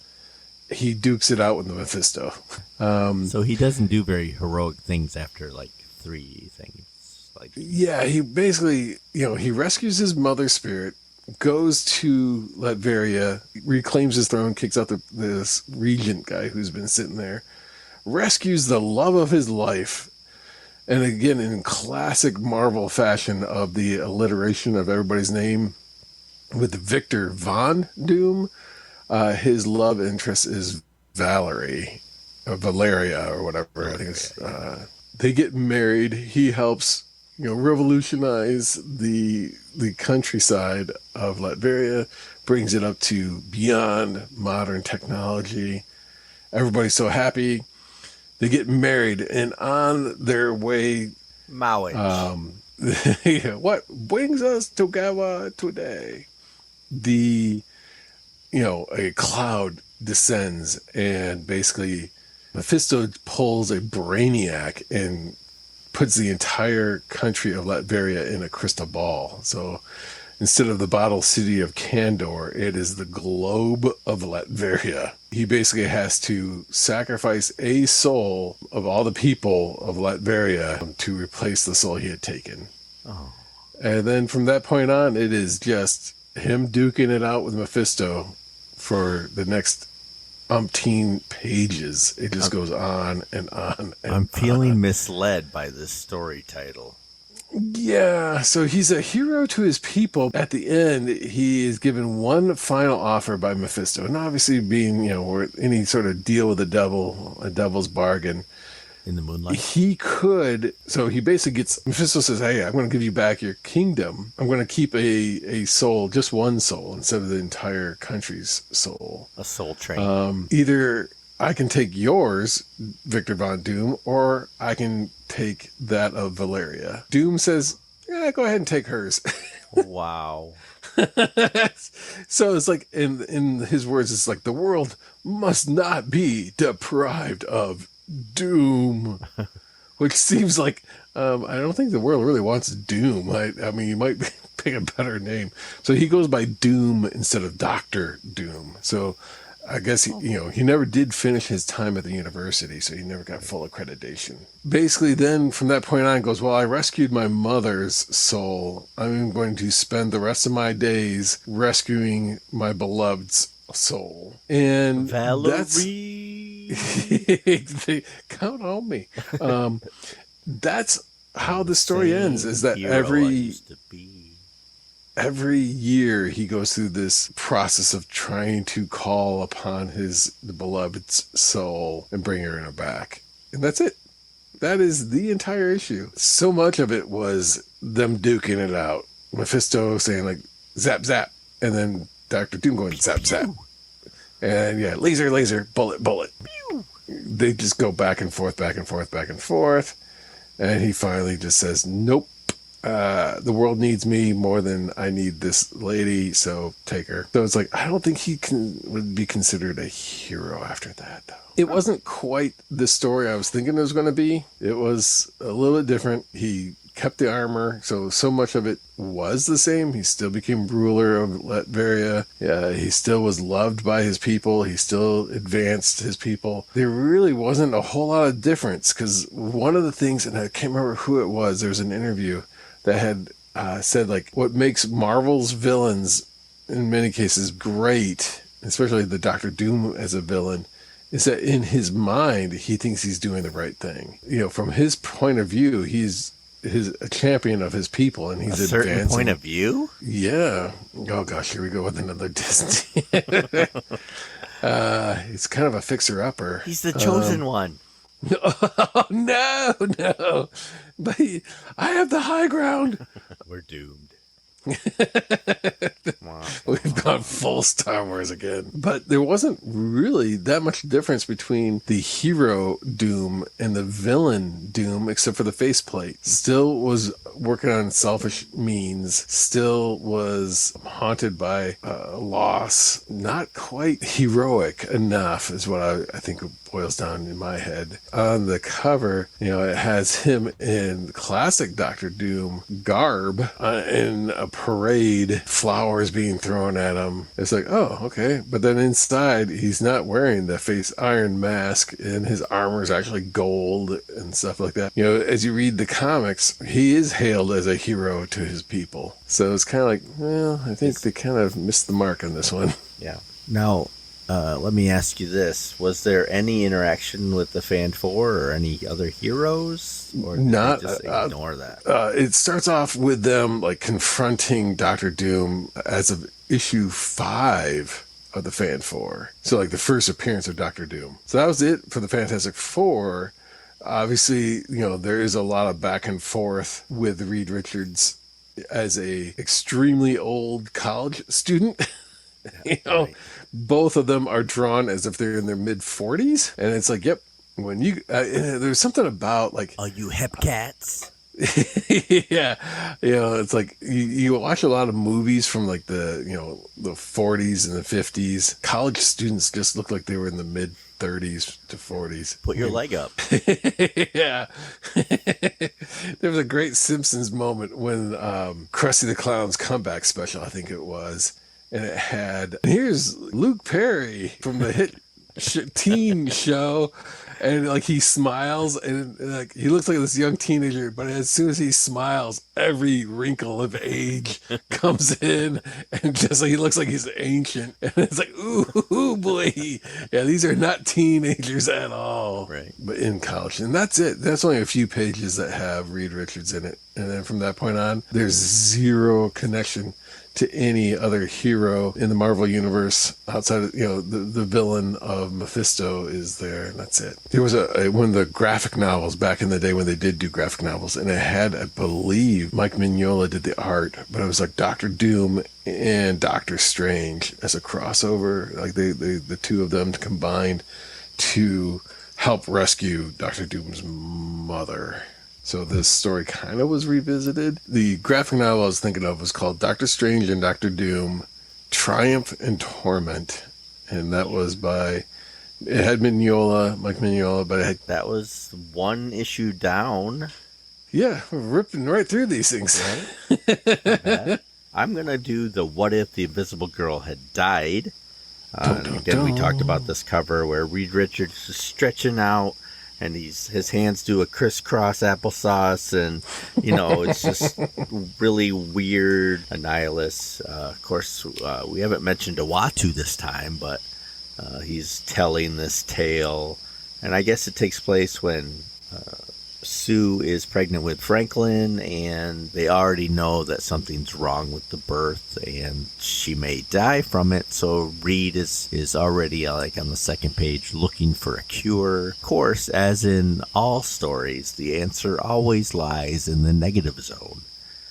he dukes it out with the Mephisto. So he doesn't do very heroic things after like 3 things. Yeah, he basically, he rescues his mother's spirit, goes to Latveria, reclaims his throne, kicks out this regent guy who's been sitting there, rescues the love of his life, and again, in classic Marvel fashion of the alliteration of everybody's name, with Victor Von Doom, his love interest is Valeria, or whatever. I think it's, they get married. He helps, revolutionize the countryside of Latveria, brings it up to beyond modern technology. Everybody's so happy. They get married, and on their way, marriage. What brings us together today? A cloud descends, and basically Mephisto pulls a brainiac and puts the entire country of Latveria in a crystal ball. So instead of the bottle city of Kandor, it is the globe of Latveria. He basically has to sacrifice a soul of all the people of Latveria to replace the soul he had taken. Oh. And then from that point on, it is just him duking it out with Mephisto for the next umpteen pages. It just goes on and on and I'm feeling misled by this story title. Yeah, so he's a hero to his people. At the end, he is given one final offer by Mephisto. And obviously being, any sort of deal with the devil, a devil's bargain. In the moonlight? He basically gets, Mephisto says, hey, I'm going to give you back your kingdom. I'm going to keep a soul, just one soul, instead of the entire country's soul. A soul train. Either I can take yours, Victor Von Doom, or I can take that of Valeria. Doom says, yeah, go ahead and take hers. Wow. So it's like, in his words, it's like the world must not be deprived of Doom, which seems like I don't think the world really wants Doom. I mean, you might pick a better name. So he goes by Doom instead of Dr. Doom. So I guess he never did finish his time at the university, so he never got full accreditation. Basically, then from that point on, goes, well, I rescued my mother's soul. I'm going to spend the rest of my days rescuing my beloved's soul, and Valerie. They count on me. That's how the story ends. Is that every year he goes through this process of trying to call upon the beloved's soul and bring her back. And that's it. That is the entire issue. So much of it was them duking it out. Mephisto saying like, zap, zap. And then Dr. Doom going, zap, zap. And yeah, laser, laser, bullet, bullet. Pew. They just go back and forth, back and forth, back and forth. And he finally just says, nope, the world needs me more than I need this lady, so take her. So it's like, I don't think he would be considered a hero after that, though. It wasn't quite the story I was thinking it was going to be. It was a little bit different. He kept the armor, so much of it was the same. He still became ruler of Latveria. He still was loved by his people. He still advanced his people. There really wasn't a whole lot of difference, because one of the things, and I can't remember who it was, there was an interview that had said, like, what makes Marvel's villains in many cases great, especially the Doctor Doom as a villain, is that in his mind, he thinks he's doing the right thing. From his point of view, he's a champion of his people, and he's a certain advancing. Point of view? Yeah. Oh gosh, here we go with another Disney. It's kind of a fixer-upper. He's the chosen one. Oh, no. But I have the high ground. We're doomed. Wow. We've gone full Star Wars again. But there wasn't really that much difference between the hero Doom and the villain Doom, except for the faceplate. Still was working on selfish means, still was haunted by loss. Not quite heroic enough is what I think boils down in my head. On the cover, it has him in classic Doctor Doom garb in a parade, flowers being thrown at him. It's like, oh, okay. But then inside, he's not wearing the face iron mask, and his armor is actually gold and stuff like that. As you read the comics, he is hailed as a hero to his people. So it's kind of like, well, I think they kind of missed the mark on this one. Yeah. Now, let me ask you this. Was there any interaction with the Fan Four or any other heroes? Or did not they just ignore that? It starts off with them like confronting Doctor Doom as of issue 5 of the Fan Four. So like the first appearance of Doctor Doom. So that was it for the Fantastic Four. Obviously, there is a lot of back and forth with Reed Richards as a extremely old college student. Right. Both of them are drawn as if they're in their mid 40s, and it's like, yep. When you there's something about like, oh, you hep cats. Yeah, it's like you watch a lot of movies from like the 40s and the 50s. College students just look like they were in the mid 30s to 40s. Put your leg up. Yeah. There was a great Simpsons moment when Krusty the Clown's comeback special, I think it was. And it had, here's Luke Perry from the hit teen show. And like he smiles and like he looks like this young teenager, but as soon as he smiles, every wrinkle of age comes in, and just like he looks like he's ancient. And it's like, ooh boy. Yeah, these are not teenagers at all. Right. But in college. And that's it. That's only a few pages that have Reed Richards in it. And then from that point on, there's zero connection to any other hero in the Marvel universe outside of, the villain of Mephisto is there, and that's it. There was one of the graphic novels back in the day when they did do graphic novels, and it had, I believe, Mike Mignola did the art, but it was like Doctor Doom and Doctor Strange as a crossover, like the two of them combined to help rescue Doctor Doom's mother. So this story kind of was revisited. The graphic novel I was thinking of was called Doctor Strange and Doctor Doom, Triumph and Torment. And that was by, it had Mike Mignola, but it had... That was one issue down. Yeah, we're ripping right through these things. Right? I'm going to do the What If the Invisible Girl Had Died. Again, we talked about this cover where Reed Richards is stretching out, and his hands do a crisscross applesauce, and it's just really weird. Annihilus. Of course, we haven't mentioned Uatu this time, but he's telling this tale, and I guess it takes place when Sue is pregnant with Franklin, and they already know that something's wrong with the birth, and she may die from it. So Reed is already like on the second page looking for a cure. Of course, as in all stories, the answer always lies in the negative zone.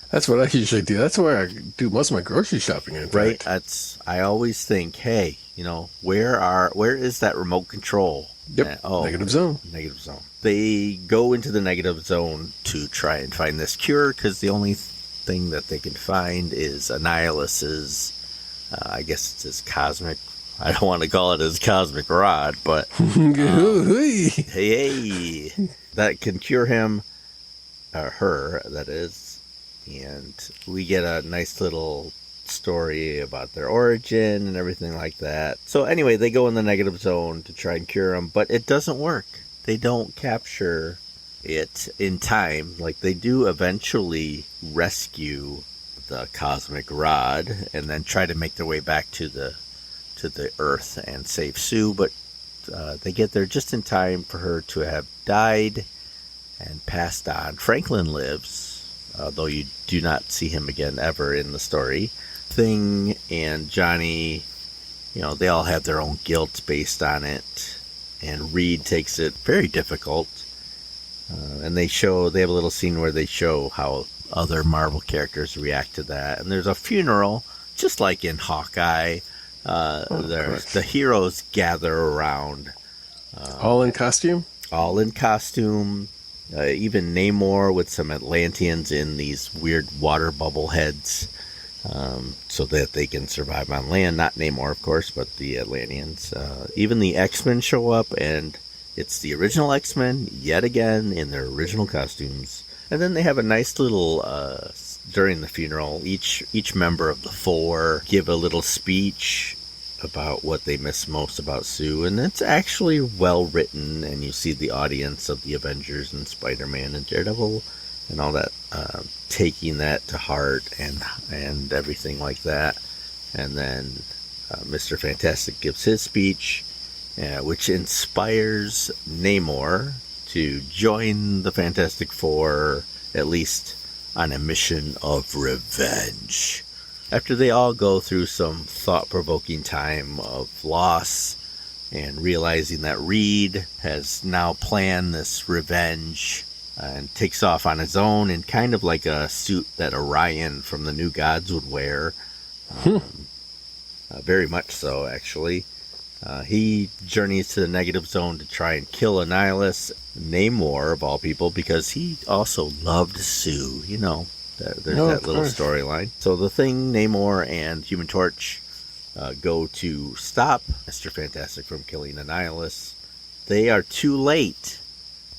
That's what I usually do. That's where I do most of my grocery shopping. In right. fact. I always think, hey, where is that remote control? Yep. Negative zone. Negative zone. They go into the negative zone to try and find this cure because the only thing that they can find is Annihilus's, I guess it's his cosmic, I don't want to call it his cosmic rod, but hey, that can cure him, her, that is. And we get a nice little story about their origin and everything like that. So anyway, they go in the negative zone to try and cure him, but it doesn't work. They don't capture it in time. Like, they do eventually rescue the cosmic rod and then try to make their way back to the Earth and save Sue, but they get there just in time for her to have died and passed on. Franklin lives, though you do not see him again ever in the story. Thing and Johnny, they all have their own guilt based on it, and Reed takes it very difficult. And they have a little scene where they show how other Marvel characters react to that. And there's a funeral, just like in Hawkeye. The heroes gather around. All in costume? All in costume. Even Namor with some Atlanteans in these weird water bubble heads. So that they can survive on land. Not Namor, of course, but the Atlanteans. Even the X-Men show up, and it's the original X-Men, yet again, in their original costumes. And then they have a nice little, during the funeral, each member of the four give a little speech about what they miss most about Sue. And it's actually well written, and you see the audience of the Avengers and Spider-Man and Daredevil and all that, taking that to heart and everything like that. And then Mr. Fantastic gives his speech, which inspires Namor to join the Fantastic Four, at least on a mission of revenge. After they all go through some thought-provoking time of loss and realizing that Reed has now planned this revenge and takes off on his own in kind of like a suit that Orion from the New Gods would wear. Very much so, actually. He journeys to the negative zone to try and kill Annihilus, Namor, of all people, because he also loved Sue. There's that little storyline. So the Thing, Namor, and Human Torch go to stop Mr. Fantastic from killing Annihilus. They are too late.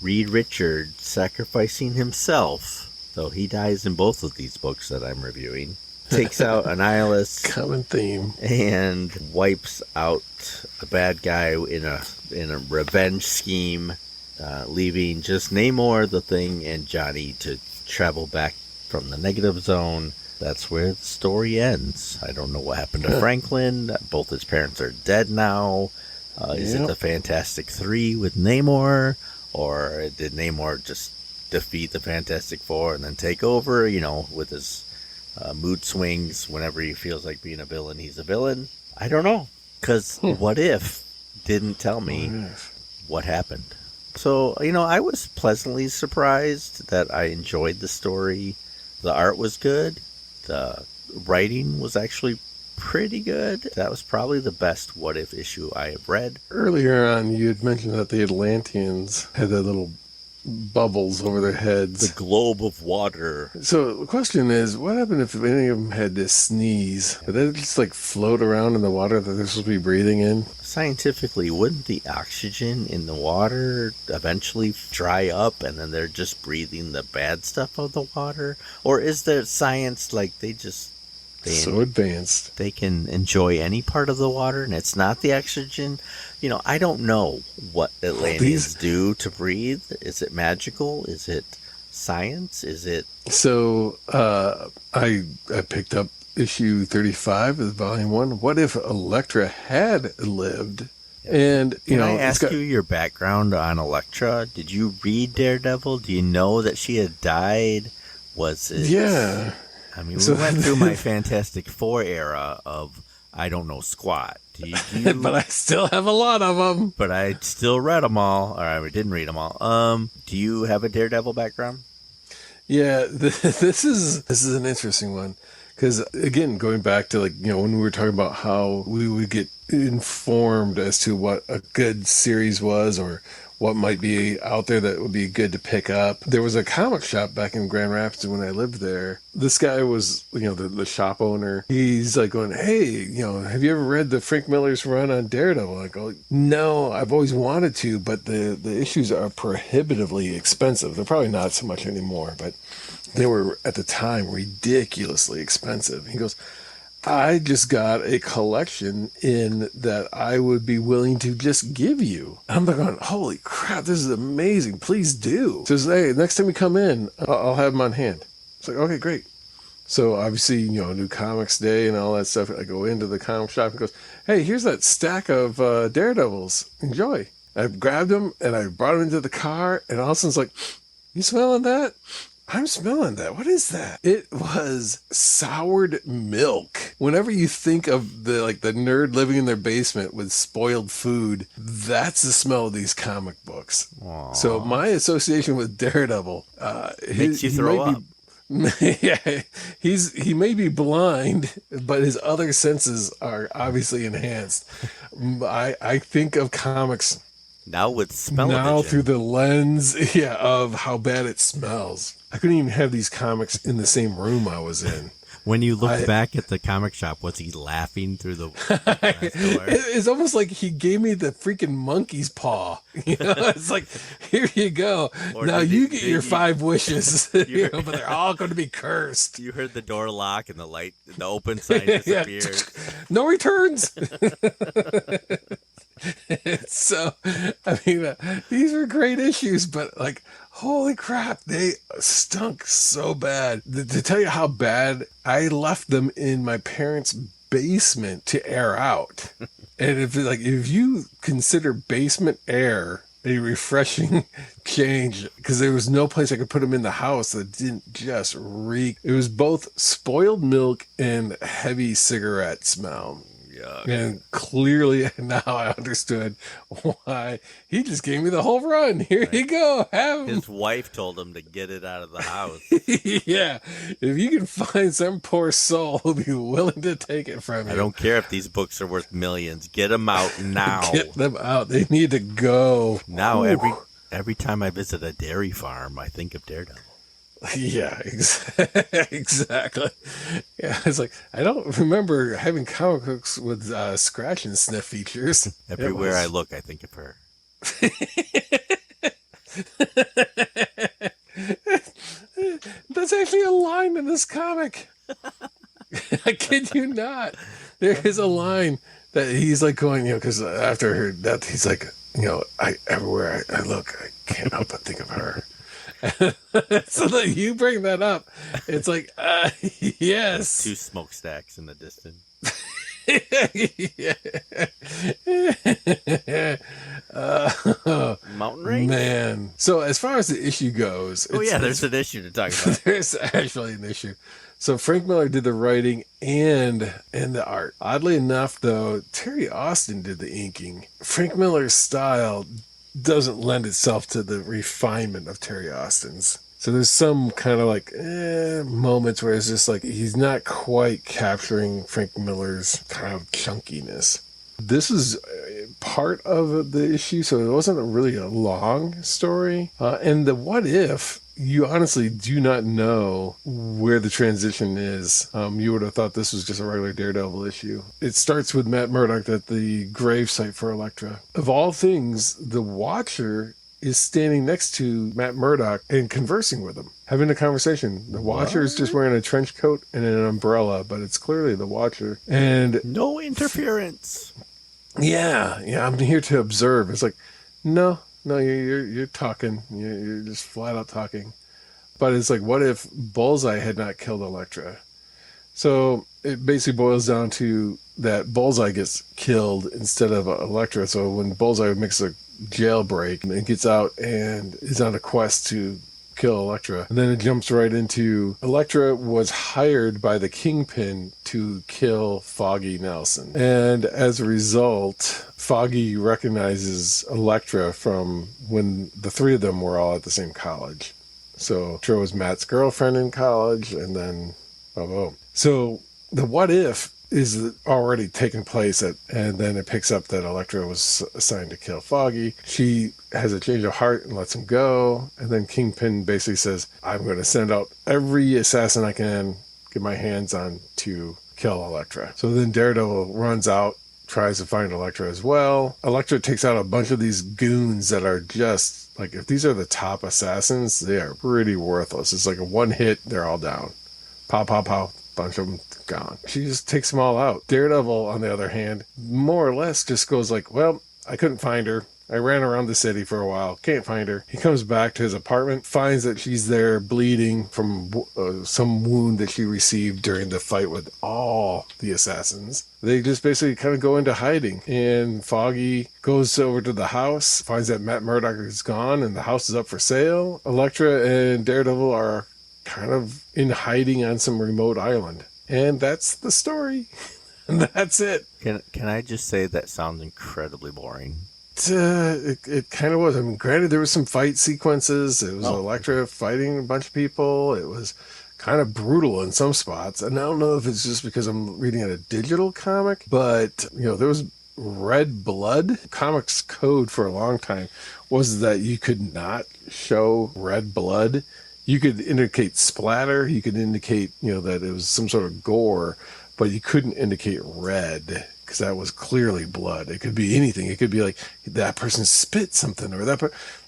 Reed Richards sacrificing himself, though he dies in both of these books that I'm reviewing, takes out Annihilus. Common theme. And wipes out a bad guy in a revenge scheme, leaving just Namor, the Thing, and Johnny to travel back from the negative zone. That's where the story ends. I don't know what happened to Franklin. Both his parents are dead now. Is it the Fantastic Three with Namor? Or did Namor just defeat the Fantastic Four and then take over, with his mood swings? Whenever he feels like being a villain, he's a villain. I don't know. Because What If didn't tell me what happened. So, I was pleasantly surprised that I enjoyed the story. The art was good. The writing was actually pretty good. That was probably the best What If issue I have read. Earlier on, you had mentioned that the Atlanteans had their little bubbles over their heads. The globe of water. So the question is, what happened if any of them had to sneeze? Would they just float around in the water that they're supposed to be breathing in? Scientifically, wouldn't the oxygen in the water eventually dry up and then they're just breathing the bad stuff of the water? Or is there science they just... So advanced. They can enjoy any part of the water and it's not the oxygen? I don't know what Atlanteans do to breathe. Is it magical? Is it science? Is it... So, I picked up issue 35 of volume 1. What if Elektra had lived? And, Can I ask you your background on Elektra? Did you read Daredevil? Do you know that she had died? Was it... Yeah. I mean, we went through my Fantastic Four era of I don't know squat. Do you, but I still have a lot of them. But I still read them all. Or I didn't read them all. Do you have a Daredevil background? Yeah, this is an interesting one Because, again, going back to, like, when we were talking about how we would get informed as to what a good series was or what might be out there that would be good to pick up. There was a comic shop back in Grand Rapids when I lived there. This guy was, the shop owner. He's like going, hey, have you ever read the Frank Miller's run on Daredevil? I go, no, I've always wanted to, but the issues are prohibitively expensive. They're probably not so much anymore, but they were at the time ridiculously expensive. He goes, I just got a collection in that I would be willing to just give you. I'm like going, holy crap, this is amazing. Please do. Says, hey, next time you come in, I'll have them on hand. It's like, okay, great. So obviously, New Comics Day and all that stuff. I go into the comic shop and goes, hey, here's that stack of Daredevils. Enjoy. I grabbed them and I brought them into the car, and all of a sudden it's like, you smelling that? I'm smelling that. What is that? It was soured milk. Whenever you think of the nerd living in their basement with spoiled food, that's the smell of these comic books. Aww. So my association with Daredevil makes you throw up. Yeah, he may be blind, but his other senses are obviously enhanced. I think of comics now with smell-o-vision. Now through the lens, of how bad it smells. I couldn't even have these comics in the same room I was in. When you look back at the comic shop, was he laughing through the glass door? It's almost like he gave me the freaking monkey's paw. It's like, here you go. Or now you get your 5 wishes, but they're all going to be cursed. You heard the door lock and the open sign disappeared. No returns. So, I mean, these were great issues, but holy crap, they stunk so bad. To tell you how bad, I left them in my parents' basement to air out. And if you consider basement air a refreshing change, because there was no place I could put them in the house that didn't just reek. It was both spoiled milk and heavy cigarette smell. Yuck. And clearly now I understood why he just gave me the whole run. Here you go. Have him. His wife told him to get it out of the house. Yeah. If you can find some poor soul who'll be willing to take it from you. I don't care if these books are worth millions. Get them out now. Get them out. They need to go. Now, every time I visit a dairy farm, I think of Daredevil. Yeah, exactly. Yeah, it's like, I don't remember having comic books with scratch and sniff features. Everywhere I look, I think of her. That's actually a line in this comic. I kid you not. There is a line that he's going, because after her death, he's like, everywhere I look, I can't help but think of her. So that you bring that up, it's like, yes. 2 smokestacks in the distance. Mountain range? Man. So as far as the issue goes... there's an issue to talk about. There's actually an issue. So Frank Miller did the writing and the art. Oddly enough, though, Terry Austin did the inking. Frank Miller's style doesn't lend itself to the refinement of Terry Austin's. So there's some kind of moments where it's just he's not quite capturing Frank Miller's kind of chunkiness. This is part of the issue, so it wasn't really a long story. And the what if, you honestly do not know where the transition is. You would have thought this was just a regular Daredevil issue. It starts with Matt Murdock at the gravesite for Elektra. Of all things, the Watcher is standing next to Matt Murdock and conversing with him, having a conversation. The Watcher is just wearing a trench coat and an umbrella, but it's clearly the Watcher. And no interference. Yeah, I'm here to observe. It's like, no, you're talking. You're just flat out talking. But it's like, what if Bullseye had not killed Elektra? So it basically boils down to that Bullseye gets killed instead of Elektra. So when Bullseye makes a jailbreak and gets out and is on a quest to kill Elektra, and then it jumps right into Elektra was hired by the Kingpin to kill Foggy Nelson. And as a result, Foggy recognizes Elektra from when the 3 of them were all at the same college. So Elektra was Matt's girlfriend in college, and then Boom, boom. So the what if is already taking place, and then it picks up that Elektra was assigned to kill Foggy. She has a change of heart and lets him go. And then Kingpin basically says, I'm going to send out every assassin I can get my hands on to kill Elektra. So then Daredevil runs out, tries to find Elektra as well. Elektra takes out a bunch of these goons that are just, like, if these are the top assassins, they are pretty worthless. It's like a one hit, they're all down. Pow, pow, pow. Bunch of them gone. She just takes them all out. Daredevil, on the other hand, more or less just goes like, well, I couldn't find her. I ran around the city for a while. Can't find her. He comes back to his apartment, finds that she's there bleeding from some wound that she received during the fight with all the assassins. They just basically kind of go into hiding. And Foggy goes over to the house, finds that Matt Murdock is gone and the house is up for sale. Elektra and Daredevil are kind of in hiding on some remote island. And that's the story. And that's it. Can I just say that sounds incredibly boring? It kind of was. I mean, granted, there was some fight sequences. It was Elektra fighting a bunch of people. It was kind of brutal in some spots. And I don't know if it's just because I'm reading a digital comic, but, you know, there was red blood. Comics code for a long time was that you could not show red blood. You could indicate splatter. You could indicate, you know, that it was some sort of gore, but you couldn't indicate red because that was clearly blood. It could be anything. It could be like that person spit something or that.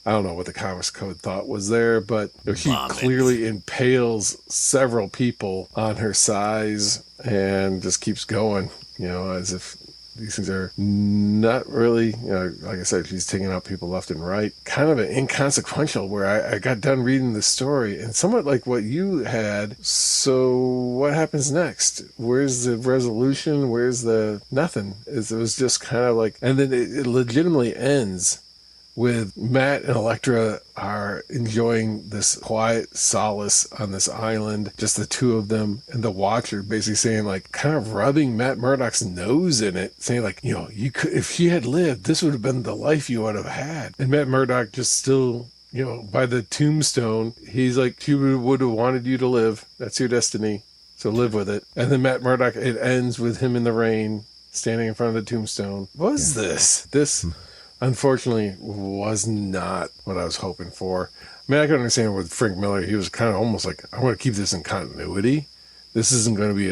I don't know what the comics code thought was there, but you know, she clearly impales several people on her size and just keeps going, you know, as if these things are not really, you know, like I said, she's taking out people left and right. Kind of an inconsequential where I got done reading the story and somewhat like what you had. So what happens next? Where's the resolution? Where's the nothing? It was just kind of like, and then it legitimately ends with Matt and Elektra are enjoying this quiet solace on this island, just the two of them, and the Watcher basically saying, like, kind of rubbing Matt Murdock's nose in it, saying, like, you know, you could, if she had lived, this would have been the life you would have had. And Matt Murdock just still, you know, by the tombstone, he's like, she would have wanted you to live. That's your destiny. So live with it. And then Matt Murdock, it ends with him in the rain, standing in front of the tombstone. What is this? This, unfortunately, was not what I was hoping for. I mean, I can understand with Frank Miller, he was kind of almost like, I want to keep this in continuity. This isn't going to be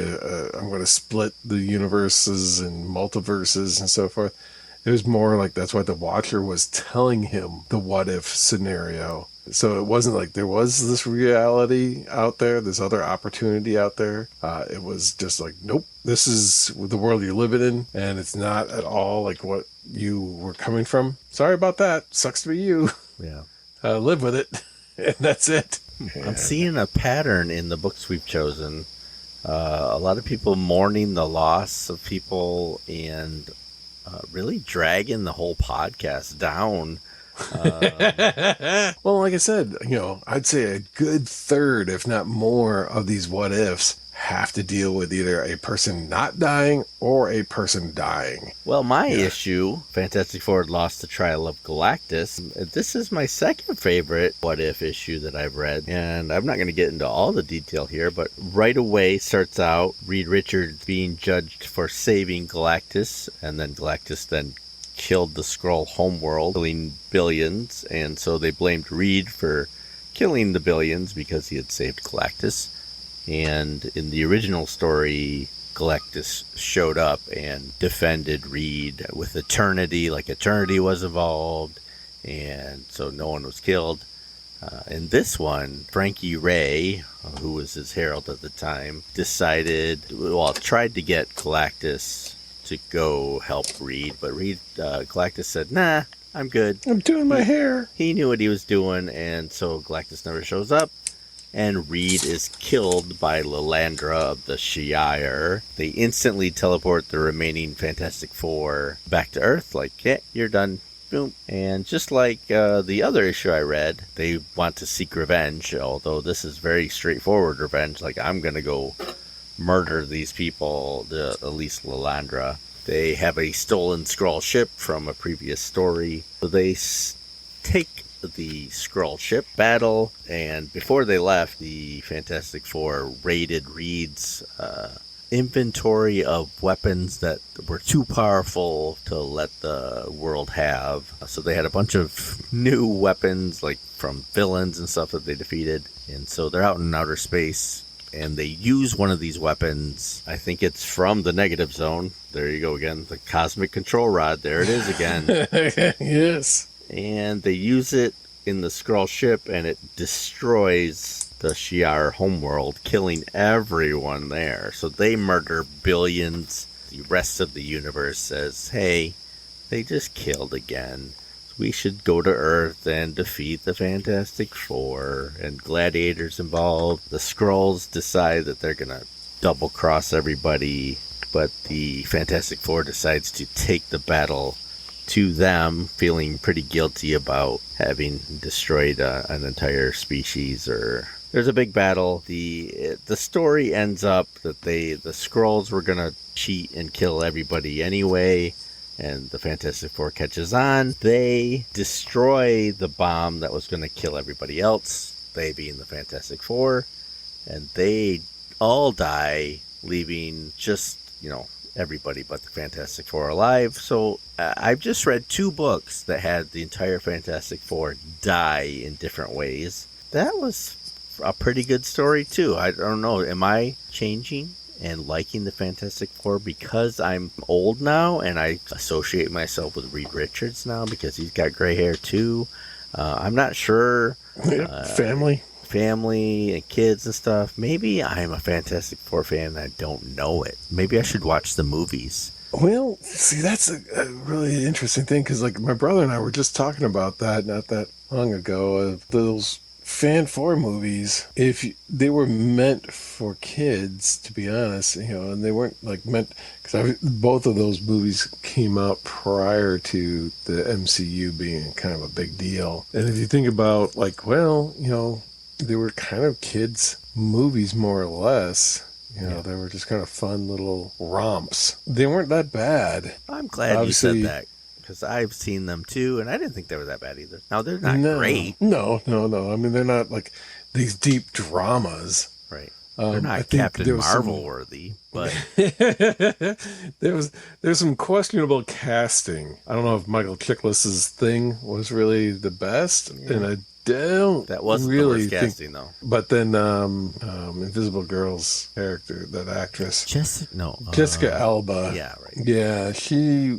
I'm going to split the universes and multiverses and so forth. It was more like that's what the Watcher was telling him, the what if scenario. So it wasn't like there was this reality out there, this other opportunity out there. It was just like, nope, this is the world you're living in, and it's not at all like what you were coming from. Sorry about that. Sucks to be you. Yeah. Live with it. And that's it. I'm seeing a pattern in the books we've chosen. A lot of people mourning the loss of people and really dragging the whole podcast down. Well, like I said, you know, I'd say a good third, if not more, of these what ifs have to deal with either a person not dying or a person dying. Well, my issue, Fantastic Four lost the Trial of Galactus. This is my second favorite what if issue that I've read, and I'm not going to get into all the detail here, but right away starts out Reed Richards being judged for saving Galactus, and then Galactus then killed the Skrull homeworld, killing billions, and so they blamed Reed for killing the billions because he had saved Galactus. And in the original story, Galactus showed up and defended Reed with Eternity, like Eternity was involved, and so no one was killed. In this one, Frankie Ray, who was his herald at the time, tried to get Galactus to go help Reed, but Galactus said, nah, I'm good. I'm doing my hair. He knew what he was doing, and so Galactus never shows up. And Reed is killed by Lilandra of the Shi'ar. They instantly teleport the remaining Fantastic Four back to Earth, like, yeah, you're done. Boom. And just like the other issue I read, they want to seek revenge, although this is very straightforward revenge, like, I'm going to go murder these people, at least Lilandra. They have a stolen Skrull ship from a previous story. So they take the Skrull ship battle, and before they left, the Fantastic Four raided Reed's inventory of weapons that were too powerful to let the world have. So they had a bunch of new weapons, like from villains and stuff that they defeated. And so they're out in outer space, and they use one of these weapons. I think it's from the Negative Zone. There you go again, the Cosmic Control Rod. There it is again. Yes. And they use it in the Skrull ship, and it destroys the Shi'ar homeworld, killing everyone there. So they murder billions. The rest of the universe says, hey, they just killed again. We should go to Earth and defeat the Fantastic Four. And Gladiator's involved. The Skrulls decide that they're going to double cross everybody, but the Fantastic Four decides to take the battle to them, feeling pretty guilty about having destroyed an entire species. Or there's a big battle. The story ends up that the Skrulls were gonna cheat and kill everybody anyway, and the Fantastic Four catches on. They destroy the bomb that was gonna kill everybody else, they being the Fantastic Four, and they all die, leaving just, everybody but the Fantastic Four alive. So I've just read 2 books that had the entire Fantastic Four die in different ways. That was a pretty good story too. I don't know, am I changing and liking the Fantastic Four because I'm old now and I associate myself with Reed Richards now because he's got gray hair too? I'm not sure. Family and kids and stuff. Maybe I'm a Fantastic Four fan and I don't know it. Maybe I should watch the movies. Well, see, that's a really interesting thing, because like my brother and I were just talking about that not that long ago, of those Fan 4 movies. If they were meant for kids, to be honest, and they weren't like meant, because both of those movies came out prior to the MCU being kind of a big deal. And if you think about like, well, they were kind of kids' movies, more or less. They were just kind of fun little romps. They weren't that bad. I'm glad you said that, because I've seen them too, and I didn't think they were that bad either. Now, they're not great. No. I mean, they're not like these deep dramas. Right. They're not Captain Marvel worthy, but there's some questionable casting. I don't know if Michael Chiklis's thing was really the best, and I don't. That wasn't really the worst casting, though. But then Invisible Girl's character, that actress, Jessica Alba. Yeah, right. Yeah,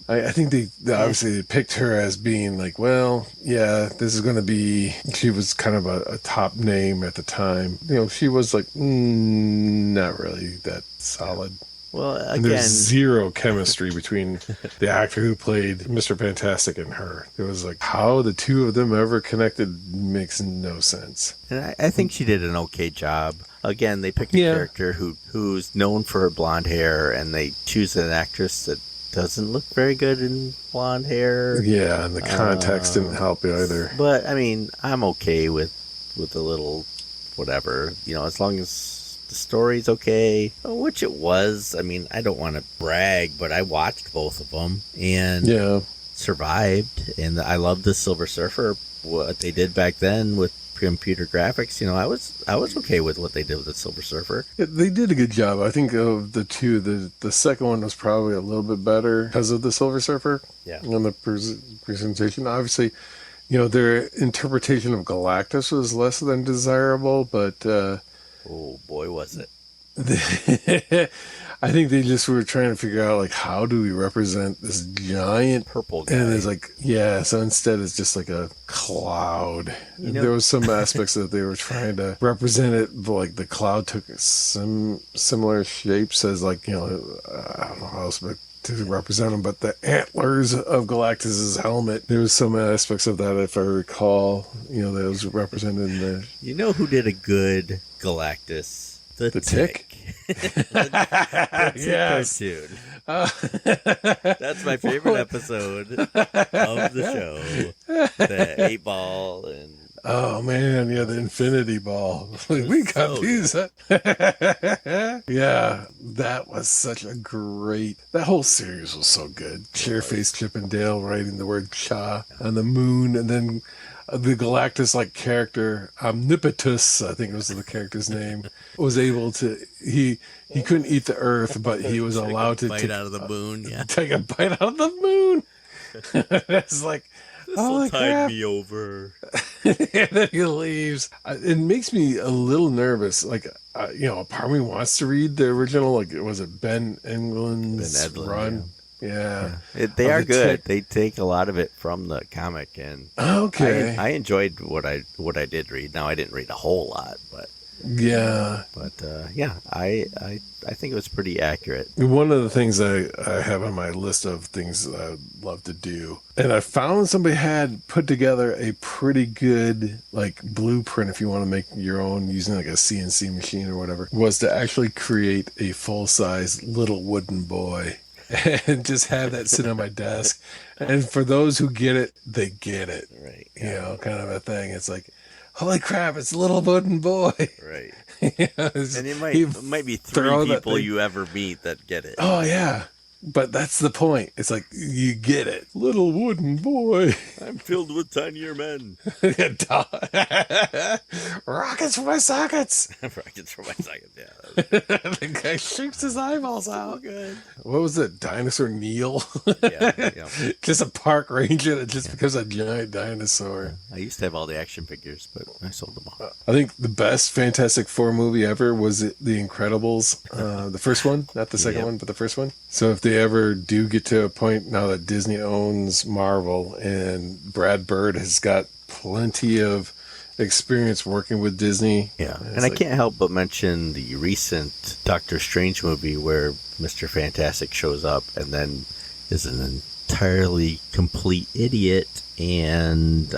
I think they obviously picked her as being like, well, yeah, this is going to be. She was kind of a top name at the time. She was like not really that solid. Well, again, and there's zero chemistry between the actor who played Mr. Fantastic and her. It was like, how the two of them ever connected makes no sense. And I think she did an okay job. Again, they picked a character who's known for her blonde hair, and they choose an actress that doesn't look very good in blonde hair. Yeah, and the context didn't help either. But, I mean, I'm okay with a little whatever, as long as the story's okay, which it was. I mean, I don't want to brag, but I watched both of them and survived. And I loved the Silver Surfer. What they did back then with computer graphics, I was okay with what they did with the Silver Surfer. Yeah, they did a good job. I think of the two, the second one was probably a little bit better because of the Silver Surfer. Yeah, and the presentation. Obviously, their interpretation of Galactus was less than desirable, but. Oh boy, was it! I think they just were trying to figure out like, how do we represent this giant purple guy? And it's like, so instead it's just like a cloud. There was some aspects that they were trying to represent it, but like the cloud took some similar shapes as like, I don't know how else to represent them, but the antlers of Galactus's helmet, there was some aspects of that, if I recall, that was represented in the... You know who did a good Galactus? The Tick. The Tick cartoon. That's my favorite episode of the show. The 8-ball and... Oh man, the Infinity Ball. We got these. Yeah, that was such a great. That whole series was so good. Chairface Chip and Dale writing the word "cha" on the moon, and then the Galactus-like character, Omnipotus, I think was the character's name, was able to, he couldn't eat the Earth, but he was allowed to bite out of the moon. Yeah, take a bite out of the moon. It's like, holy crap. me over. And then he leaves. It makes me a little nervous. Like, a part of me wants to read the original. Like, was it Ben Edlund's run? Yeah. They are good. They take a lot of it from the comic, and okay. I enjoyed what I did read. Now I didn't read a whole lot, but yeah. But I think it was pretty accurate. One of the things I have on my list of things that I'd love to do, and I found somebody had put together a pretty good like blueprint, if you want to make your own using like a CNC machine or whatever, was to actually create a full-size little wooden boy and just have that sit on my desk. And for those who get it, they get it. Right. Kind of a thing. It's like, holy crap, it's a little wooden boy. Right. And it might be three people you ever meet that get it. Oh, yeah. But that's the point. It's like, you get it. Little wooden boy. I'm filled with tinier men. Rockets for my sockets. Rockets for my sockets, yeah. The guy shoots his eyeballs out. Good. What was it? Dinosaur Neil? Yeah. Just a park ranger that just becomes a giant dinosaur. I used to have all the action figures, but I sold them all. I think the best Fantastic Four movie ever was The Incredibles. The first one, not the second one, but the first one. So if they ever do get to a point now that Disney owns Marvel and Brad Bird has got plenty of experience working with Disney. Yeah, and I can't help but mention the recent Doctor Strange movie where Mr. Fantastic shows up and then is an entirely complete idiot. And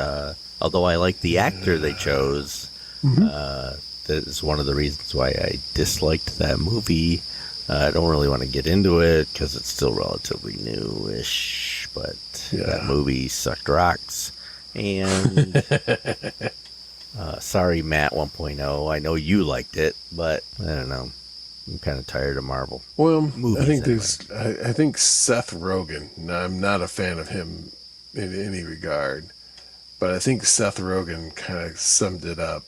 although I like the actor they chose, that is one of the reasons why I disliked that movie. I don't really want to get into it because it's still relatively new-ish, but that movie sucked rocks. And sorry, Matt 1.0. I know you liked it, but I don't know. I'm kind of tired of Marvel. Well, I think Seth Rogen. Now, I'm not a fan of him in any regard, but I think Seth Rogen kind of summed it up.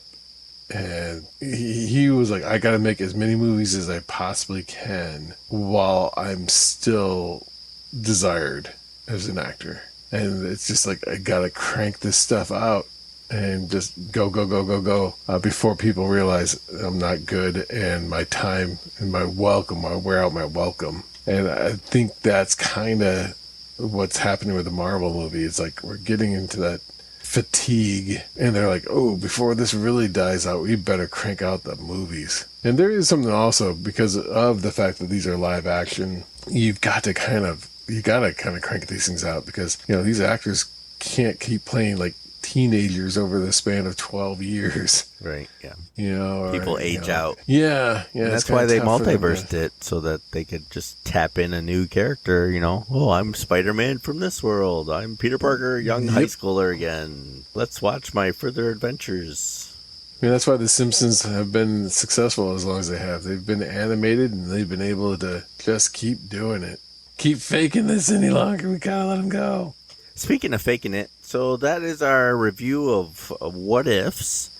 And he was like, I got to make as many movies as I possibly can while I'm still desired as an actor. And it's just like, I got to crank this stuff out and just go before people realize I'm not good and my time and my welcome, I wear out my welcome. And I think that's kind of what's happening with the Marvel movie. It's like we're getting into that fatigue, and they're like, oh, before this really dies out, we better crank out the movies. And there is something also, because of the fact that these are live action, you got to kind of crank these things out, because these actors can't keep playing like teenagers over the span of 12 years. Right, yeah. People age out. Yeah. And that's why they multiversed it, so that they could just tap in a new character, Oh, I'm Spider-Man from this world. I'm Peter Parker, young high schooler again. Let's watch my further adventures. I mean, that's why The Simpsons have been successful as long as they have. They've been animated, and they've been able to just keep doing it. Keep faking this any longer. We gotta let them go. Speaking of faking it, so that is our review of What Ifs.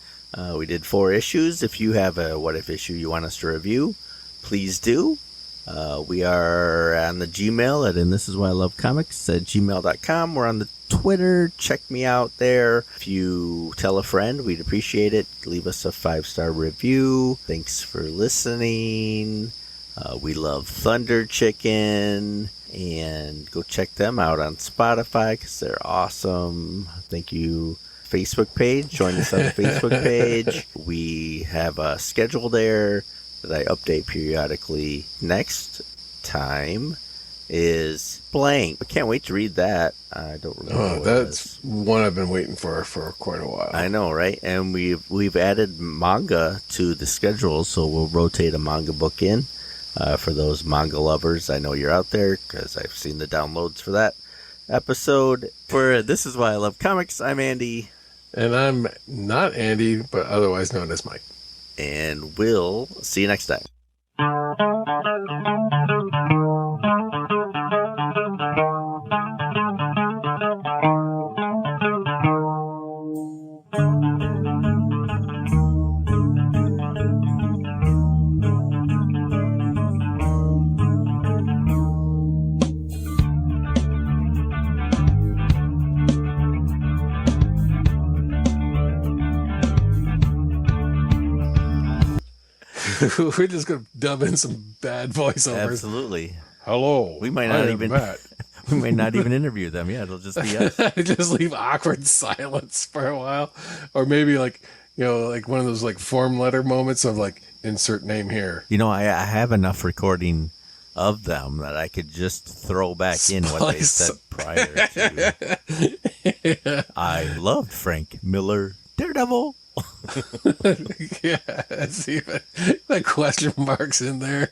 We did 4 issues. If you have a What If issue you want us to review, please do. We are on the Gmail at andthisiswhyilovecomics@gmail.com. We're on the Twitter. Check me out there. If you tell a friend, we'd appreciate it. Leave us a 5-star review. Thanks for listening. We love Thunder Chicken. And go check them out on Spotify because they're awesome. Thank you. Facebook page. Join us on the Facebook page. We have a schedule there that I update periodically. Next time is blank. I can't wait to read that. I don't remember. Oh, that's one I've been waiting for quite a while. I know, right? And we've added manga to the schedule, so we'll rotate a manga book in. For those manga lovers, I know you're out there because I've seen the downloads for that episode. For This Is Why I Love Comics, I'm Andy. And I'm not Andy, but otherwise known as Mike. And we'll see you next time. We're just gonna dub in some bad voiceovers. Absolutely. Hello. We might I not am even Matt. we might not even interview them. Yeah, it'll just be us. Just leave awkward silence for a while, or maybe like like one of those like form letter moments of like insert name here. You know, I have enough recording of them that I could just throw back in what they Splice. said prior to. I loved Frank Miller, Daredevil. Yeah, see that question marks in there.